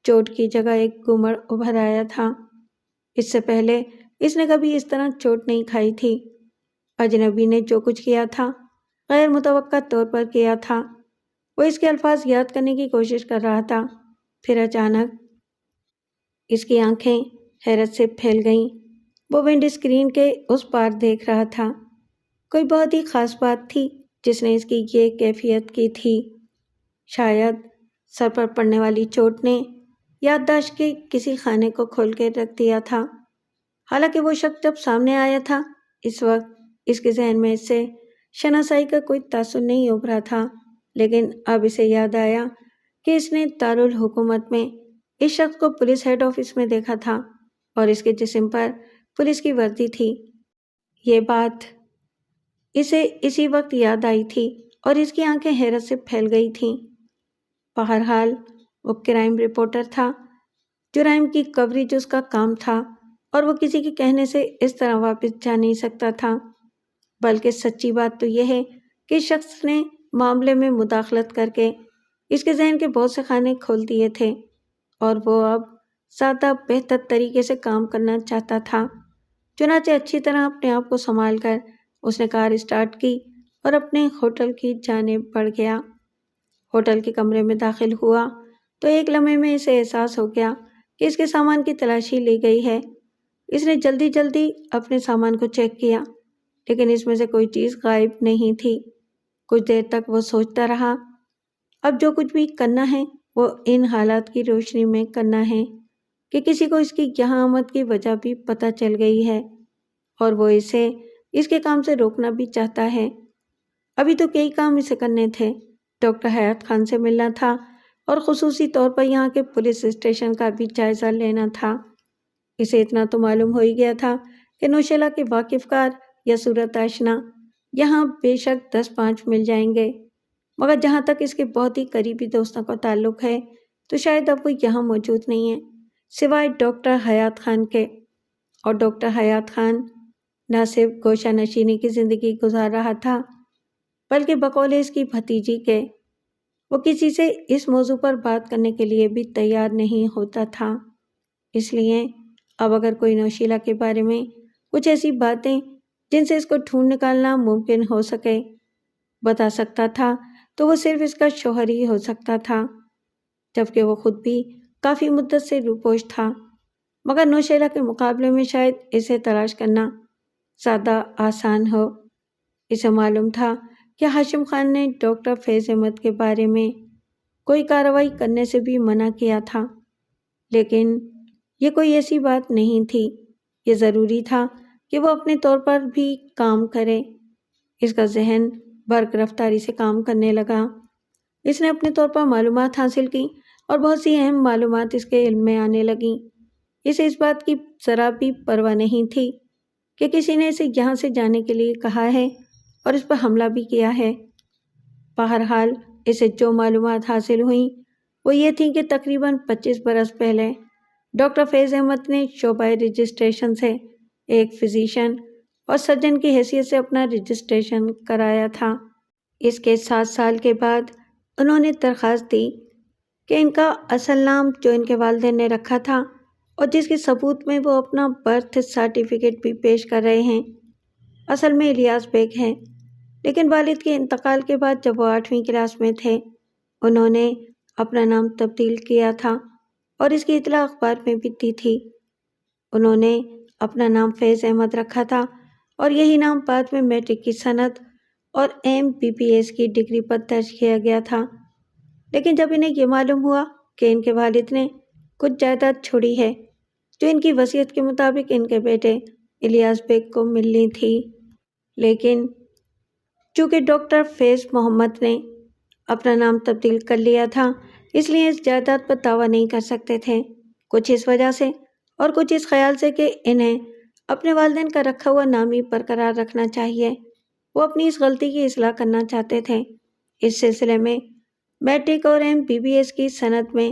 چوٹ کی جگہ ایک گمڑ ابھر آیا تھا۔ اس سے پہلے اس نے کبھی اس طرح چوٹ نہیں کھائی تھی۔ اجنبی نے جو کچھ کیا تھا غیر متوقع طور پر کیا تھا۔ وہ اس کے الفاظ یاد کرنے کی کوشش کر رہا تھا۔ پھر اچانک اس کی آنکھیں حیرت سے پھیل گئیں۔ وہ ونڈ اسکرین کے اس پار دیکھ رہا تھا۔ کوئی بہت ہی خاص بات تھی جس نے اس کی یہ کیفیت کی تھی۔ شاید سر پر پڑنے والی چوٹ نے یادداشت کے کسی خانے کو کھول کے رکھ دیا تھا۔ حالانکہ وہ شخص جب سامنے آیا تھا اس وقت اس کے ذہن میں اس سے شناسائی کا کوئی تاثر نہیں ابھرا تھا، لیکن اب اسے یاد آیا کہ اس نے دارالحکومت میں اس شخص کو پولیس ہیڈ آفس میں دیکھا تھا اور اس کے جسم پر پولیس کی وردی تھی۔ یہ بات اسے اسی وقت یاد آئی تھی اور اس کی آنکھیں حیرت سے پھیل گئی تھیں۔ بہرحال وہ کرائم رپورٹر تھا، جرائم کی کوریج اس کا کام تھا، اور وہ کسی کے کہنے سے اس طرح واپس جا نہیں سکتا تھا۔ بلکہ سچی بات تو یہ ہے کہ اس شخص نے معاملے میں مداخلت کر کے اس کے ذہن کے بہت سے خانے کھول دیے تھے اور وہ اب زیادہ بہتر طریقے سے کام کرنا چاہتا تھا۔ چنانچہ اچھی طرح اپنے آپ کو سنبھال کر اس نے کار اسٹارٹ کی اور اپنے ہوٹل کی جانب بڑھ گیا۔ ہوٹل کے کمرے میں داخل ہوا تو ایک لمحے میں اسے احساس ہو گیا کہ اس کے سامان کی تلاشی لی گئی ہے۔ اس نے جلدی جلدی اپنے سامان کو چیک کیا، لیکن اس میں سے کوئی چیز غائب نہیں تھی۔ کچھ دیر تک وہ سوچتا رہا۔ اب جو کچھ بھی کرنا ہے وہ ان حالات کی روشنی میں کرنا ہے کہ کسی کو اس کی یہاں آمد کی وجہ بھی پتہ چل گئی ہے اور وہ اسے اس کے کام سے روکنا بھی چاہتا ہے۔ ابھی تو کئی کام اسے کرنے تھے۔ ڈاکٹر حیات خان سے ملنا تھا اور خصوصی طور پر یہاں کے پولیس اسٹیشن کا بھی جائزہ لینا تھا۔ اسے اتنا تو معلوم ہو ہی گیا تھا کہ نوشیلہ کے واقف کار یا صورت آشنا یہاں بے شک 10-5 مل جائیں گے، مگر جہاں تک اس کے بہت ہی قریبی دوستوں کا تعلق ہے تو شاید اب وہ یہاں موجود نہیں ہے سوائے ڈاکٹر حیات خان کے۔ اور ڈاکٹر حیات خان نہ صرف گوشہ نشینی کی زندگی گزار رہا تھا بلکہ بقول اس کی بھتیجی کے وہ کسی سے اس موضوع پر بات کرنے کے لیے بھی تیار نہیں ہوتا تھا۔ اس لیے اب اگر کوئی نوشیلہ کے بارے میں کچھ ایسی باتیں جن سے اس کو ڈھونڈ نکالنا ممکن ہو سکے بتا سکتا تھا تو وہ صرف اس کا شوہر ہی ہو سکتا تھا، جبکہ وہ خود بھی کافی مدت سے روپوش تھا۔ مگر نوشیلہ کے مقابلے میں شاید اسے تلاش کرنا زیادہ آسان ہو۔ اسے معلوم تھا کہ ہاشم خان نے ڈاکٹر فیض احمد کے بارے میں کوئی کارروائی کرنے سے بھی منع کیا تھا، لیکن یہ کوئی ایسی بات نہیں تھی۔ یہ ضروری تھا کہ وہ اپنے طور پر بھی کام کرے۔ اس کا ذہن برق رفتاری سے کام کرنے لگا۔ اس نے اپنے طور پر معلومات حاصل کی اور بہت سی اہم معلومات اس کے علم میں آنے لگیں۔ اسے اس بات کی ذرا بھی پرواہ نہیں تھی کہ کسی نے اسے یہاں سے جانے کے لیے کہا ہے اور اس پر حملہ بھی کیا ہے۔ بہرحال اسے جو معلومات حاصل ہوئیں وہ یہ تھیں کہ تقریباً 25 برس پہلے ڈاکٹر فیض احمد نے شعبہ رجسٹریشن سے ایک فزیشین اور سرجن کی حیثیت سے اپنا رجسٹریشن کرایا تھا۔ اس کے 7 سال کے بعد انہوں نے درخواست دی کہ ان کا اصل نام جو ان کے والدین نے رکھا تھا اور جس کے ثبوت میں وہ اپنا برتھ سرٹیفکیٹ بھی پیش کر رہے ہیں، اصل میں الیاس بیگ ہے، لیکن والد کے انتقال کے بعد جب وہ 8ویں کلاس میں تھے انہوں نے اپنا نام تبدیل کیا تھا اور اس کی اطلاع اخبار میں بھی دی تھی۔ انہوں نے اپنا نام فیض احمد رکھا تھا اور یہی نام بعد میں میٹرک کی سند اور MBBS کی ڈگری پر درج کیا گیا تھا۔ لیکن جب انہیں یہ معلوم ہوا کہ ان کے والد نے کچھ جائیداد چھوڑی ہے جو ان کی وصیت کے مطابق ان کے بیٹے الیاس بیگ کو ملنی تھی، لیکن چونکہ ڈاکٹر فیض محمد نے اپنا نام تبدیل کر لیا تھا، اس لیے اس جائیداد پر دعویٰ نہیں کر سکتے تھے، کچھ اس وجہ سے اور کچھ اس خیال سے کہ انہیں اپنے والدین کا رکھا ہوا نام ہی برقرار رکھنا چاہیے۔ وہ اپنی اس غلطی کی اصلاح کرنا چاہتے تھے۔ اس سلسلے میں میٹرک اور MBBS کی سند میں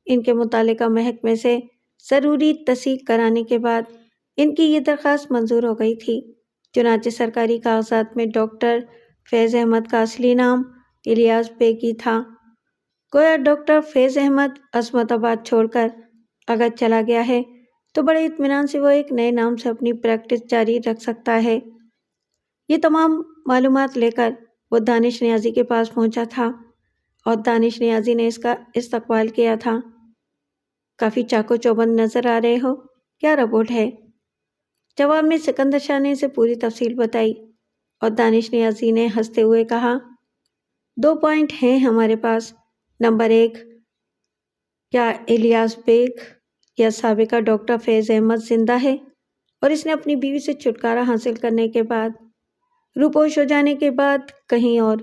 ان کے متعلقہ محکمے سے ضروری تصحیح کرانے کے بعد ان کی یہ درخواست منظور ہو گئی تھی۔ چنانچہ سرکاری کاغذات میں ڈاکٹر فیض احمد کا اصلی نام الیاس بیگی تھا۔ گویا ڈاکٹر فیض احمد عصمت آباد چھوڑ کر اگر چلا گیا ہے تو بڑے اطمینان سے وہ ایک نئے نام سے اپنی پریکٹس جاری رکھ سکتا ہے۔ یہ تمام معلومات لے کر وہ دانش نیازی کے پاس پہنچا تھا اور دانش نیازی نے اس کا استقبال کیا تھا۔ کافی چاقو چوبند نظر آ رہے ہو، کیا رپورٹ ہے؟ جواب میں سکندر شاہ نے اسے پوری تفصیل بتائی اور دانش نیازی نے ہنستے ہوئے کہا، 2 پوائنٹ ہیں ہمارے پاس۔ نمبر 1، کیا الیاس بیگ یا سابقہ ڈاکٹر فیض احمد زندہ ہے اور اس نے اپنی بیوی سے چھٹکارا حاصل کرنے کے بعد، روپوش ہو جانے کے بعد کہیں اور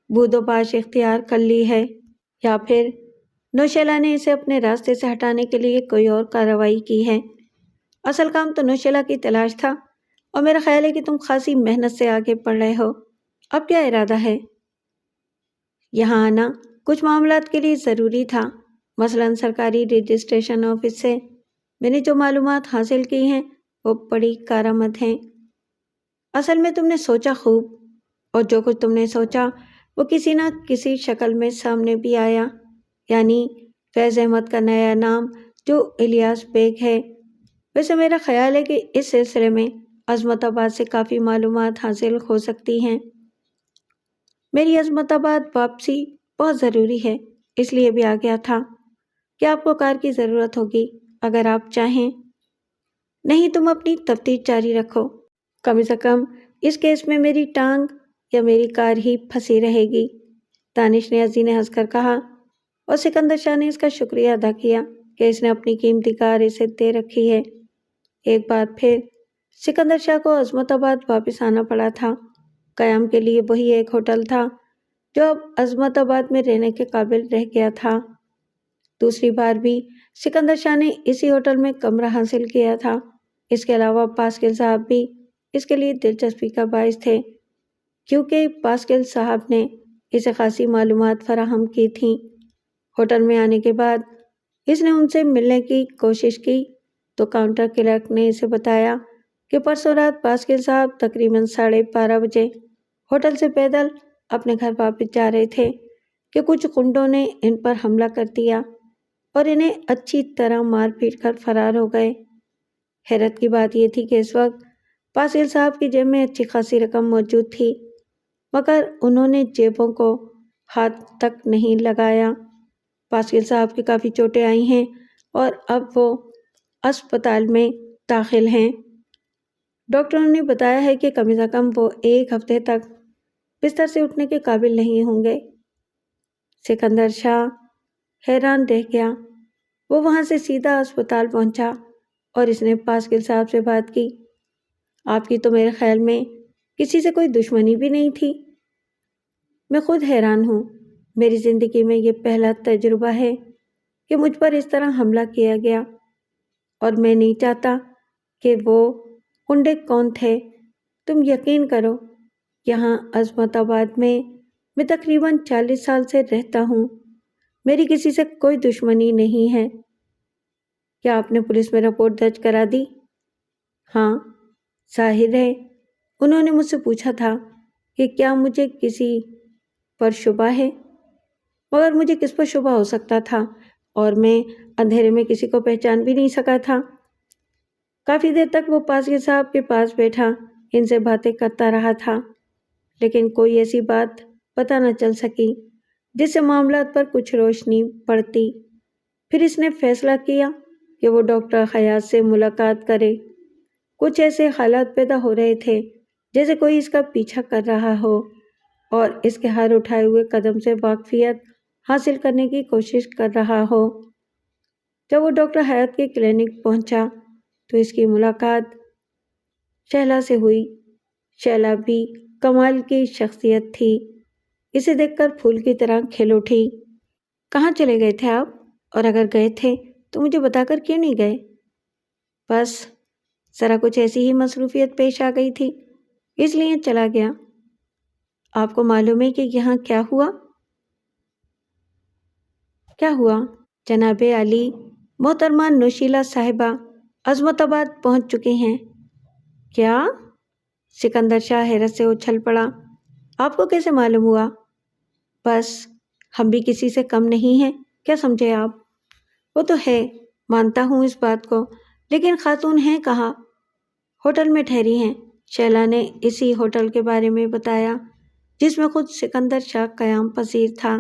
بود و باش اختیار کر لی ہے، یا پھر نوشیلہ نے اسے اپنے راستے سے ہٹانے کے لیے کوئی اور کارروائی کی ہے؟ اصل کام تو نوشیلہ کی تلاش تھا اور میرا خیال ہے کہ تم خاصی محنت سے آگے بڑھ رہے ہو۔ اب کیا ارادہ ہے؟ یہاں آنا کچھ معاملات کے لیے ضروری تھا، مثلاً سرکاری رجسٹریشن آفس سے میں نے جو معلومات حاصل کی ہیں وہ بڑی کارآمد ہیں۔ اصل میں تم نے سوچا خوب، اور جو کچھ تم نے سوچا وہ کسی نہ کسی شکل میں سامنے بھی آیا، یعنی فیض احمد کا نیا نام جو الیاس بیگ ہے۔ ویسے میرا خیال ہے کہ اس سلسلے میں عظمت آباد سے کافی معلومات حاصل ہو سکتی ہیں۔ میری عظمت آباد واپسی بہت ضروری ہے، اس لیے بھی آ گیا تھا۔ کیا آپ کو کار کی ضرورت ہوگی اگر آپ چاہیں؟ نہیں، تم اپنی تفتیش جاری رکھو، کم سے کم اس کیس میں میری ٹانگ یا میری کار ہی پھنسی رہے گی، دانش نیازی نے ہنس کر کہا، اور سکندر شاہ نے اس کا شکریہ ادا کیا کہ اس نے اپنی قیمتی کار اسے دے رکھی ہے۔ ایک بار پھر سکندر شاہ کو عظمت آباد واپس آنا پڑا تھا۔ قیام کے لیے وہی ایک ہوٹل تھا جو اب عظمت آباد میں رہنے کے قابل رہ گیا تھا۔ دوسری بار بھی سکندر شاہ نے اسی ہوٹل میں کمرہ حاصل کیا تھا۔ اس کے علاوہ پاسکل صاحب بھی اس کے لیے دلچسپی کا باعث تھے، کیونکہ پاسکل صاحب نے اسے خاصی معلومات فراہم کی تھیں۔ ہوٹل میں آنے کے بعد اس نے ان سے ملنے کی کوشش کی تو کاؤنٹر کلرک نے اسے بتایا کہ پرسوں رات پاسکل صاحب تقریباً 12:30 بجے ہوٹل سے پیدل اپنے گھر واپس جا رہے تھے کہ کچھ غنڈوں نے ان پر حملہ کر دیا اور انہیں اچھی طرح مار پیٹ کر فرار ہو گئے۔ حیرت کی بات یہ تھی کہ اس وقت پاسکل صاحب کی جیب میں اچھی خاصی رقم موجود تھی، مگر انہوں نے جیبوں کو ہاتھ تک نہیں لگایا۔ پاسکل صاحب کی کافی چوٹیں آئی ہیں اور اب وہ اسپتال میں داخل ہیں۔ ڈاکٹروں نے بتایا ہے کہ کم از کم وہ 1 ہفتے تک بستر سے اٹھنے کے قابل نہیں ہوں گے۔ سکندر شاہ حیران رہ گیا۔ وہ وہاں سے سیدھا اسپتال پہنچا اور اس نے پاسکل صاحب سے بات کی۔ آپ کی تو میرے خیال میں کسی سے کوئی دشمنی بھی نہیں تھی؟ میں خود حیران ہوں، میری زندگی میں یہ پہلا تجربہ ہے کہ مجھ پر اس طرح حملہ کیا گیا، اور میں نہیں چاہتا کہ وہ کنڈے کون تھے۔ تم یقین کرو، یہاں عظمت آباد میں تقریباً 40 سال سے رہتا ہوں، میری کسی سے کوئی دشمنی نہیں ہے۔ کیا آپ نے پولیس میں رپورٹ درج کرا دی؟ ہاں، ظاہر ہے انہوں نے مجھ سے پوچھا تھا کہ کیا مجھے کسی پر شبہ ہے، مگر مجھے کس پر شبہ ہو سکتا تھا، اور میں اندھیرے میں کسی کو پہچان بھی نہیں سکا تھا۔ کافی دیر تک وہ پاسکل صاحب کے پاس بیٹھا ان سے باتیں کرتا رہا تھا، لیکن کوئی ایسی بات پتہ نہ چل سکی جس سے معاملات پر کچھ روشنی پڑتی۔ پھر اس نے فیصلہ کیا کہ وہ ڈاکٹر خیاط سے ملاقات کرے۔ کچھ ایسے حالات پیدا ہو رہے تھے جیسے کوئی اس کا پیچھا کر رہا ہو اور اس کے ہر اٹھائے ہوئے قدم سے واقفیت حاصل کرنے کی کوشش کر رہا ہو۔ جب وہ ڈاکٹر حیات کے کلینک پہنچا تو اس کی ملاقات شہلا سے ہوئی۔ شہلا بھی کمال کی شخصیت تھی، اسے دیکھ کر پھول کی طرح کھل اٹھی۔ کہاں چلے گئے تھے آپ؟ اور اگر گئے تھے تو مجھے بتا کر کیوں نہیں گئے؟ بس ذرا کچھ ایسی ہی مصروفیت پیش آ گئی تھی، اس لیے چلا گیا۔ آپ کو معلوم ہے کہ یہاں کیا ہوا؟ کیا ہوا؟ جناب عالی، محترمہ نوشیلا صاحبہ عظمت آباد پہنچ چکے ہیں۔ کیا؟ سکندر شاہ حیرت سے اچھل پڑا۔ آپ کو کیسے معلوم ہوا؟ بس ہم بھی کسی سے کم نہیں ہیں، کیا سمجھے آپ؟ وہ تو ہے، مانتا ہوں اس بات کو، لیکن خاتون ہیں کہاں؟ ہوٹل میں ٹھہری ہیں۔ شہلا نے اسی ہوٹل کے بارے میں بتایا جس میں خود سکندر شاہ قیام پذیر تھا۔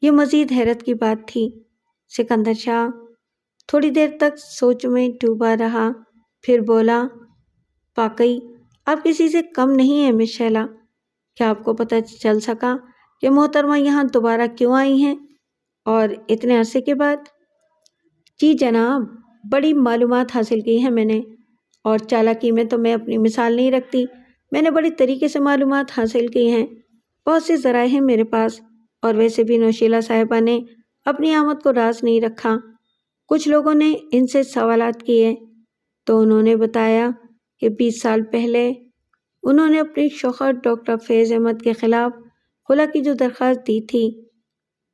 یہ مزید حیرت کی بات تھی۔ سکندر شاہ تھوڑی دیر تک سوچ میں ڈوبا رہا، پھر بولا، واقعی آپ کسی سے کم نہیں ہیں مس شہلا۔ کیا آپ کو پتہ چل سکا کہ محترمہ یہاں دوبارہ کیوں آئی ہیں اور اتنے عرصے کے بعد؟ جی جناب، بڑی معلومات حاصل کی ہیں میں نے، اور چالاکی میں تو میں اپنی مثال نہیں رکھتی۔ میں نے بڑی طریقے سے معلومات حاصل کی ہیں، بہت سے ذرائع ہیں میرے پاس، اور ویسے بھی نوشیلا صاحبہ نے اپنی آمد کو راز نہیں رکھا۔ کچھ لوگوں نے ان سے سوالات کیے تو انہوں نے بتایا کہ 20 سال پہلے انہوں نے اپنی شوہر ڈاکٹر فیض احمد کے خلاف خلا کی جو درخواست دی تھی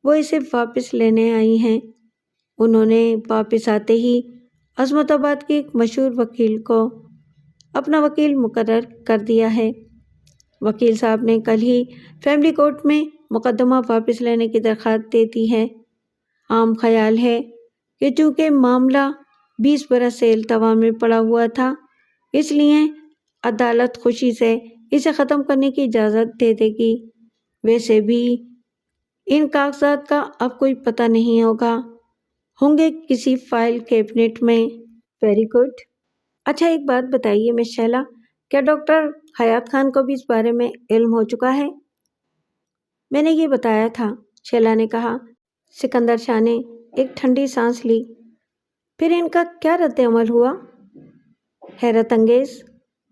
وہ اسے واپس لینے آئی ہیں۔ انہوں نے واپس آتے ہی عظمت آباد کے ایک مشہور وکیل کو اپنا وکیل مقرر کر دیا ہے۔ وکیل صاحب نے کل ہی فیملی کورٹ میں مقدمہ واپس لینے کی درخواست دے دی ہے۔ عام خیال ہے کہ چونکہ معاملہ 20 برس سے التوا میں پڑا ہوا تھا، اس لیے عدالت خوشی سے اسے ختم کرنے کی اجازت دے دے گی۔ ویسے بھی ان کاغذات کا اب کوئی پتہ نہیں ہوگا، ہوں گے کسی فائل کیبنٹ میں۔ Very good. اچھا ایک بات بتائیے مس شہلا، کیا ڈاکٹر حیات خان کو بھی اس بارے میں علم ہو چکا ہے؟ میں نے یہ بتایا تھا، شہلا نے کہا۔ سکندر شاہ نے ایک ٹھنڈی سانس لی۔ پھر ان کا کیا رد عمل ہوا؟ حیرت انگیز،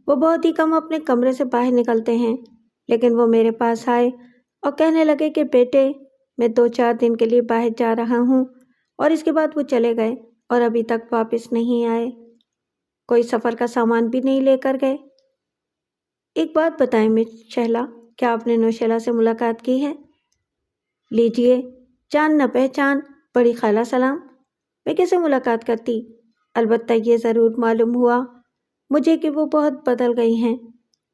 وہ بہت ہی کم اپنے کمرے سے باہر نکلتے ہیں، لیکن وہ میرے پاس آئے اور کہنے لگے کہ بیٹے میں 2-4 دن کے لیے باہر جا رہا ہوں، اور اس کے بعد وہ چلے گئے اور ابھی تک واپس نہیں آئے۔ کوئی سفر کا سامان بھی نہیں لے کر گئے۔ ایک بات بتائیں مس شہلا، کیا آپ نے نوشیلا سے ملاقات کی ہے؟ لیجئے، جان نہ پہچان، بڑی خالہ سلام۔ میں کیسے ملاقات کرتی؟ البتہ یہ ضرور معلوم ہوا مجھے کہ وہ بہت بدل گئی ہیں۔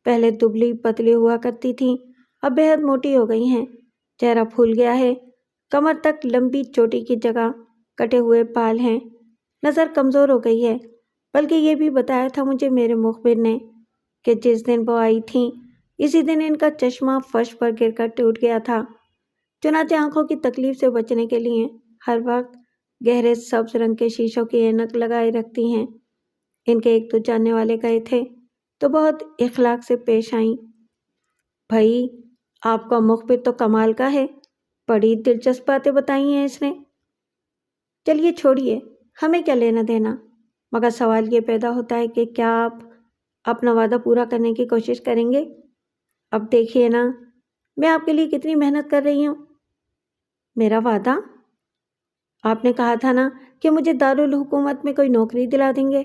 پہلے دبلی پتلی ہوا کرتی تھیں، اب بہت موٹی ہو گئی ہیں۔ چہرہ پھول گیا ہے، کمر تک لمبی چوٹی کی جگہ کٹے ہوئے بال ہیں، نظر کمزور ہو گئی ہے۔ بلکہ یہ بھی بتایا تھا مجھے میرے مخبر نے کہ جس دن وہ آئی تھیں اسی دن ان کا چشمہ فرش پر گر کر ٹوٹ گیا تھا۔ چنانچہ آنکھوں کی تکلیف سے بچنے کے لیے ہر وقت گہرے سبز رنگ کے شیشوں کی اینک لگائے رکھتی ہیں۔ ان کے ایک 2 جاننے والے گئے تھے تو بہت اخلاق سے پیش آئیں۔ بھائی آپ کا مخبر تو کمال کا ہے، بڑی دلچسپ باتیں بتائی ہیں اس نے۔ چلیے چھوڑیے، ہمیں کیا لینا دینا، مگر سوال یہ پیدا ہوتا ہے کہ کیا آپ اپنا وعدہ پورا کرنے کی کوشش کریں گے؟ اب دیکھیے نا، میں آپ کے لیے کتنی محنت کر رہی ہوں۔ میرا وعدہ؟ آپ نے کہا تھا نا کہ مجھے دارالحکومت میں کوئی نوکری دلا دیں گے۔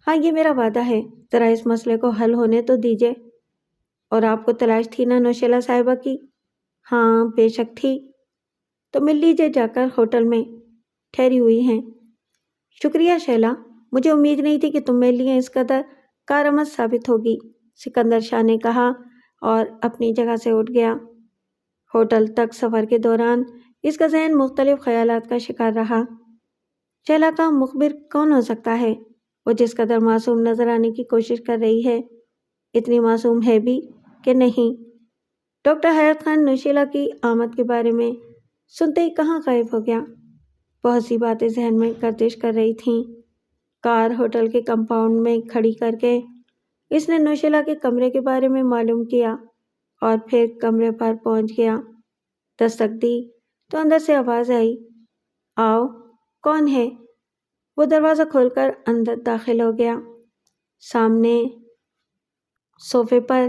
ہاں یہ میرا وعدہ ہے، ذرا اس مسئلے کو حل ہونے تو دیجیے۔ اور آپ کو تلاش تھی نا نوشیلا صاحبہ کی؟ ہاں بے شک تھی۔ تو مل لیجیے جا کر، ہوٹل میں ٹھہری ہوئی ہیں۔ شکریہ شہلا، مجھے امید نہیں تھی کہ تم میرے لیے اس قدر کارآمد ثابت ہوگی، سکندر شاہ نے کہا اور اپنی جگہ سے اٹھ گیا۔ ہوٹل تک سفر کے دوران اس کا ذہن مختلف خیالات کا شکار رہا۔ شہلا کا مخبر کون ہو سکتا ہے؟ وہ جس قدر معصوم نظر آنے کی کوشش کر رہی ہے، اتنی معصوم ہے بھی کہ نہیں؟ ڈاکٹر حیات خان نوشیلا کی آمد کے بارے میں سنتے ہی کہاں غائب ہو گیا۔ بہت سی باتیں ذہن میں گردش کر رہی تھیں۔ کار ہوٹل کے کمپاؤنڈ میں کھڑی کر کے اس نے نوشیلا کے کمرے کے بارے میں معلوم کیا اور پھر کمرے پر پہنچ گیا۔ دستک دی تو اندر سے آواز آئی، آؤ۔ کون ہے؟ وہ دروازہ کھول کر اندر داخل ہو گیا۔ سامنے صوفے پر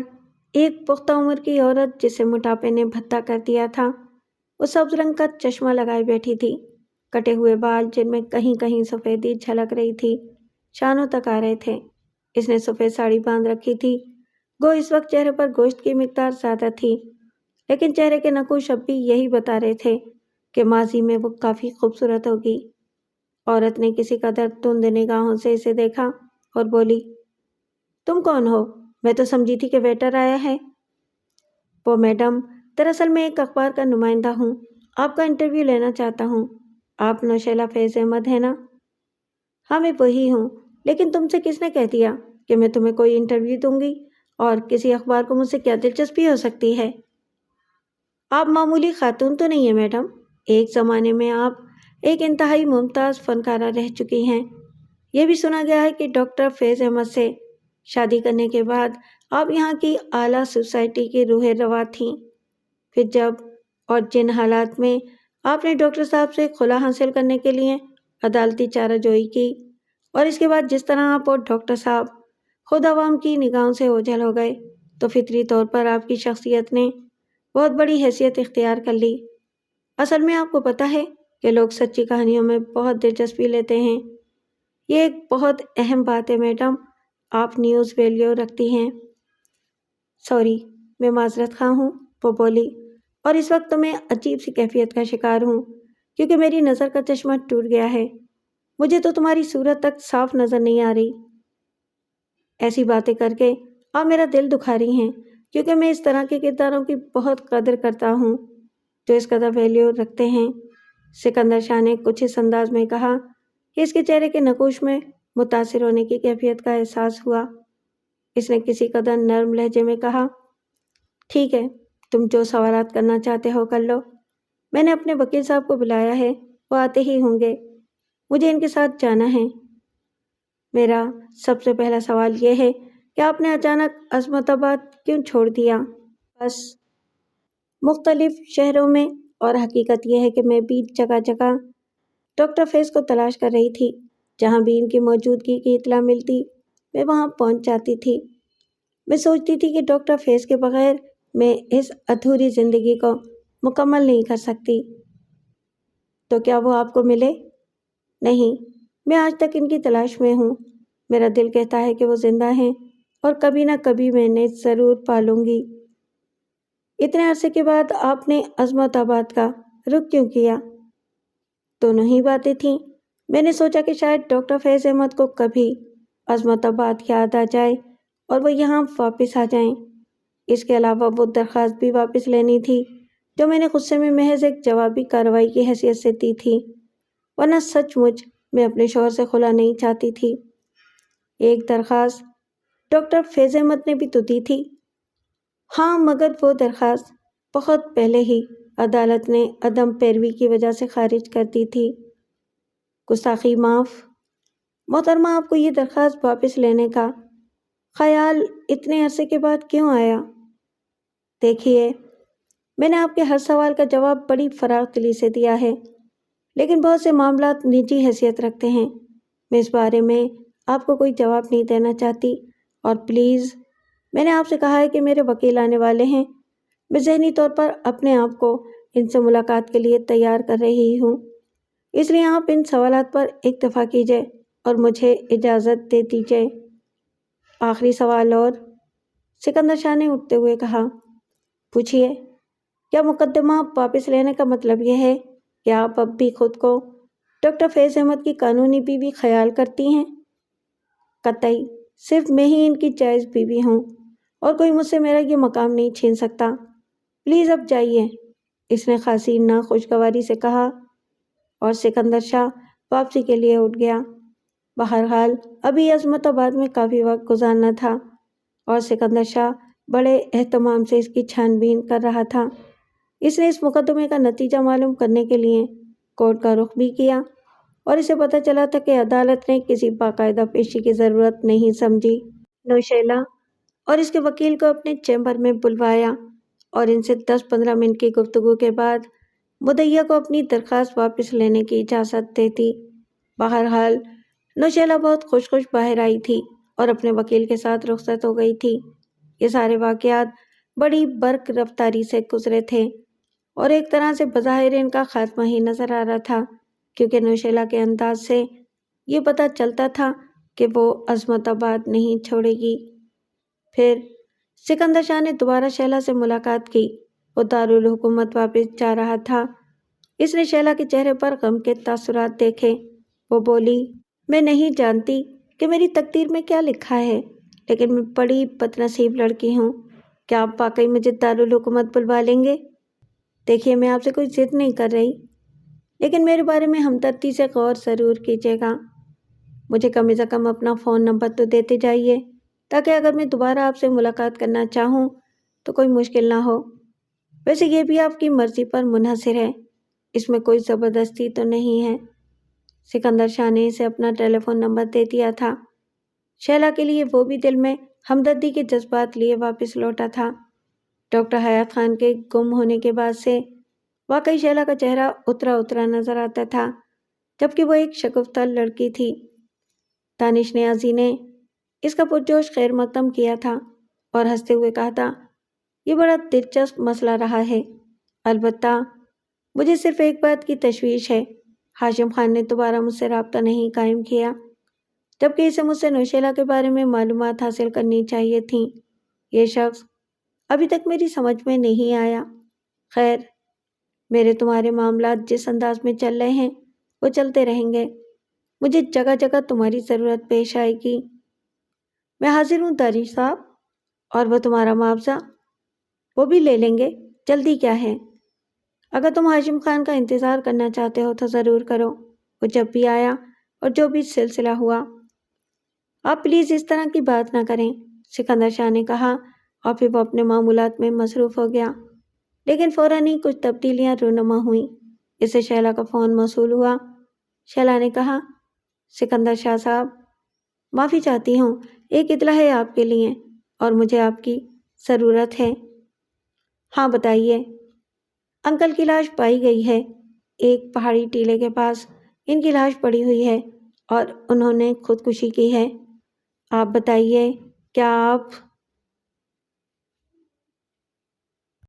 ایک پختہ عمر کی عورت جسے موٹاپے نے بھتہ کر دیا تھا، وہ سبز رنگ کا چشمہ لگائے بیٹھی تھی۔ کٹے ہوئے بال جن میں کہیں کہیں سفیدی جھلک رہی تھی شانوں تک آ رہے تھے۔ اس نے سفید ساڑی باندھ رکھی تھی، گو اس وقت چہرے پر گوشت کی مقدار زیادہ تھی، لیکن چہرے کے نقوش اب بھی یہی بتا رہے تھے کہ ماضی میں وہ کافی خوبصورت ہوگی۔ عورت نے کسی قدر تند نگاہوں سے اسے دیکھا اور بولی، تم کون ہو؟ میں تو سمجھی تھی کہ ویٹر آیا ہے۔ وہ میڈم، دراصل میں ایک اخبار کا نمائندہ ہوں، آپ کا انٹرویو لینا چاہتا ہوں۔ آپ نوشیلہ فیض احمد ہیں نا؟ ہاں میں وہی ہوں، لیکن تم سے کس نے کہہ دیا کہ میں تمہیں کوئی انٹرویو دوں گی؟ اور کسی اخبار کو مجھ سے کیا دلچسپی ہو سکتی ہے؟ آپ معمولی خاتون تو نہیں ہیں میڈم، ایک زمانے میں آپ ایک انتہائی ممتاز فنکارہ رہ چکی ہیں۔ یہ بھی سنا گیا ہے کہ ڈاکٹر فیض احمد سے شادی کرنے کے بعد آپ یہاں کی اعلیٰ سوسائٹی کی روح رواں تھیں۔ پھر جب اور جن حالات میں آپ نے ڈاکٹر صاحب سے خلا حاصل کرنے کے لیے عدالتی چارہ جوئی کی، اور اس کے بعد جس طرح آپ اور ڈاکٹر صاحب خود عوام کی نگاہوں سے اوجھل ہو گئے، تو فطری طور پر آپ کی شخصیت نے بہت بڑی حیثیت اختیار کر لی۔ اصل میں آپ کو پتہ ہے کہ لوگ سچی کہانیوں میں بہت دلچسپی لیتے ہیں۔ یہ ایک بہت اہم بات ہے میڈم، آپ نیوز ویلیو رکھتی ہیں۔ سوری، میں معذرت خواہ ہوں، وہ بولی، اور اس وقت تو میں عجیب سی کیفیت کا شکار ہوں کیونکہ میری نظر کا چشمہ ٹوٹ گیا ہے۔ مجھے تو تمہاری صورت تک صاف نظر نہیں آ رہی۔ ایسی باتیں کر کے آپ میرا دل دکھا رہی ہیں کیونکہ میں اس طرح کے کرداروں کی بہت قدر کرتا ہوں جو اس قدر ویلیو رکھتے ہیں۔ سکندر شاہ نے کچھ اس انداز میں کہا کہ اس کے چہرے کے نقوش میں متاثر ہونے کی کیفیت کا احساس ہوا۔ اس نے کسی قدر نرم لہجے میں کہا، ٹھیک ہے، تم جو سوالات کرنا چاہتے ہو کر لو۔ میں نے اپنے وکیل صاحب کو بلایا ہے، وہ آتے ہی ہوں گے، مجھے ان کے ساتھ جانا ہے۔ میرا سب سے پہلا سوال یہ ہے کہ آپ نے اچانک عظمت آباد کیوں چھوڑ دیا؟ بس مختلف شہروں میں، اور حقیقت یہ ہے کہ میں بھی جگہ جگہ ڈاکٹر فیض کو تلاش کر رہی تھی۔ جہاں بھی ان کی موجودگی کی اطلاع ملتی میں وہاں پہنچ جاتی تھی۔ میں سوچتی تھی کہ ڈاکٹر فیض کے بغیر میں اس ادھوری زندگی کو مکمل نہیں کر سکتی۔ تو کیا وہ آپ کو ملے؟ نہیں، میں آج تک ان کی تلاش میں ہوں۔ میرا دل کہتا ہے کہ وہ زندہ ہیں اور کبھی نہ کبھی میں انہیں ضرور پالوں گی۔ اتنے عرصے کے بعد آپ نے عظمت آباد کا رخ کیوں کیا؟ دونوں ہی باتیں تھیں۔ میں نے سوچا کہ شاید ڈاکٹر فیض احمد کو کبھی عظمت آباد یاد آ جائے اور وہ یہاں واپس آ جائیں۔ اس کے علاوہ وہ درخواست بھی واپس لینی تھی جو میں نے غصے میں محض ایک جوابی کارروائی کی حیثیت سے دی تھی، ورنہ سچ مچ میں اپنے شوہر سے خلا نہیں چاہتی تھی۔ ایک درخواست ڈاکٹر فیض احمد نے بھی تو دی تھی۔ ہاں، مگر وہ درخواست بہت پہلے ہی عدالت نے عدم پیروی کی وجہ سے خارج کر دی تھی۔ گستاخی معاف۔ محترمہ، آپ کو یہ درخواست واپس لینے کا خیال اتنے عرصے کے بعد کیوں آیا؟ دیکھیے، میں نے آپ کے ہر سوال کا جواب بڑی فراغ دلی سے دیا ہے، لیکن بہت سے معاملات نجی حیثیت رکھتے ہیں۔ میں اس بارے میں آپ کو کوئی جواب نہیں دینا چاہتی، اور پلیز، میں نے آپ سے کہا ہے کہ میرے وکیل آنے والے ہیں۔ میں ذہنی طور پر اپنے آپ کو ان سے ملاقات کے لیے تیار کر رہی ہوں، اس لیے آپ ان سوالات پر اکتفا کیجیے اور مجھے اجازت دے دیجیے۔ آخری سوال اور، سکندر شاہ نے اٹھتے ہوئے کہا، پوچھیے۔ کیا مقدمہ واپس لینے کا مطلب یہ ہے کہ آپ اب بھی خود کو ڈاکٹر فیض احمد کی قانونی بیوی خیال کرتی ہیں؟ قطعی، صرف میں ہی ان کی جائز بیوی ہوں اور کوئی مجھ سے میرا یہ مقام نہیں چھین سکتا۔ پلیز اب جائیے، اس نے خاصی ناخوشگواری سے کہا، اور سکندر شاہ واپسی کے لیے اٹھ گیا۔ بہرحال ابھی عظمت آباد میں کافی وقت گزارنا تھا اور سکندر شاہ بڑے اہتمام سے اس کی چھان بین کر رہا تھا۔ اس نے اس مقدمے کا نتیجہ معلوم کرنے کے لیے کورٹ کا رخ بھی کیا، اور اسے پتہ چلا تھا کہ عدالت نے کسی باقاعدہ پیشی کی ضرورت نہیں سمجھی۔ نوشیلہ اور اس کے وکیل کو اپنے چیمبر میں بلوایا اور ان سے 10-15 منٹ کی گفتگو کے بعد مدعیہ کو اپنی درخواست واپس لینے کی اجازت دے دی۔ بہرحال نوشیلا بہت خوش خوش باہر آئی تھی اور اپنے وکیل کے ساتھ رخصت ہو گئی تھی۔ یہ سارے واقعات بڑی برق رفتاری سے گزرے تھے اور ایک طرح سے بظاہر ان کا خاتمہ ہی نظر آ رہا تھا، کیونکہ نوشیلا کے انداز سے یہ پتہ چلتا تھا کہ وہ عظمت آباد نہیں چھوڑے گی۔ پھر سکندر شاہ نے دوبارہ شیلا سے ملاقات کی۔ وہ دارالحکومت واپس جا رہا تھا۔ اس نے شیلا کے چہرے پر غم کے تاثرات دیکھے۔ وہ بولی، میں نہیں جانتی کہ میری تقدیر میں کیا لکھا ہے، لیکن میں بڑی بد نصیب لڑکی ہوں۔ کیا آپ واقعی مجھے دارالحکومت بلوا لیں گے؟ دیکھیے، میں آپ سے کوئی ضد نہیں کر رہی، لیکن میرے بارے میں ہمدردی سے غور ضرور کیجیے گا۔ مجھے کم از کم اپنا فون نمبر تو دیتے جائیے، تاکہ اگر میں دوبارہ آپ سے ملاقات کرنا چاہوں تو کوئی مشکل نہ ہو۔ ویسے یہ بھی آپ کی مرضی پر منحصر ہے، اس میں کوئی زبردستی تو نہیں ہے۔ سکندر شاہ نے اسے اپنا ٹیلی فون نمبر دے دیا تھا۔ شیلا کے لیے وہ بھی دل میں ہمدردی کے جذبات لیے واپس لوٹا تھا۔ ڈاکٹر حیات خان کے گم ہونے کے بعد سے واقعی شیلا کا چہرہ اترا اترا نظر آتا تھا، جبکہ وہ ایک شگفتہ لڑکی تھی۔ دانش نیازی نے اس کا پرجوش خیر مقدم کیا تھا اور ہنستے ہوئے کہا تھا، یہ بڑا دلچسپ مسئلہ رہا ہے، البتہ مجھے صرف ایک بات کی تشویش ہے۔ ہاشم خان نے دوبارہ مجھ سے رابطہ نہیں قائم کیا، جبکہ اسے مجھ سے نوشیلا کے بارے میں معلومات حاصل کرنی چاہیے تھیں۔ یہ شخص ابھی تک میری سمجھ میں نہیں آیا۔ خیر، میرے تمہارے معاملات جس انداز میں چل رہے ہیں وہ چلتے رہیں گے۔ مجھے جگہ جگہ تمہاری ضرورت پیش آئے گی۔ میں حاضر ہوں دانش صاحب، اور وہ تمہارا معاوضہ وہ بھی لے لیں گے۔ جلدی کیا ہے؟ اگر تم ہاشم خان کا انتظار کرنا چاہتے ہو تو ضرور کرو، وہ جب بھی آیا اور جو بھی سلسلہ ہوا۔ آپ پلیز اس طرح کی بات نہ کریں، سکندر شاہ نے کہا، اور پھر وہ اپنے معمولات میں مصروف ہو گیا۔ لیکن فوراً ہی کچھ تبدیلیاں رونما ہوئیں۔ اس سے شیلا کا فون موصول ہوا۔ شیلا نے کہا، سکندر شاہ صاحب، معافی چاہتی ہوں، ایک اطلاع ہے آپ کے لیے اور مجھے آپ کی ضرورت ہے۔ ہاں بتائیے۔ انکل کی لاش پائی گئی ہے، ایک پہاڑی ٹیلے کے پاس ان کی لاش پڑی ہوئی ہے اور انہوں نے خودکشی کی ہے۔ آپ بتائیے، کیا آپ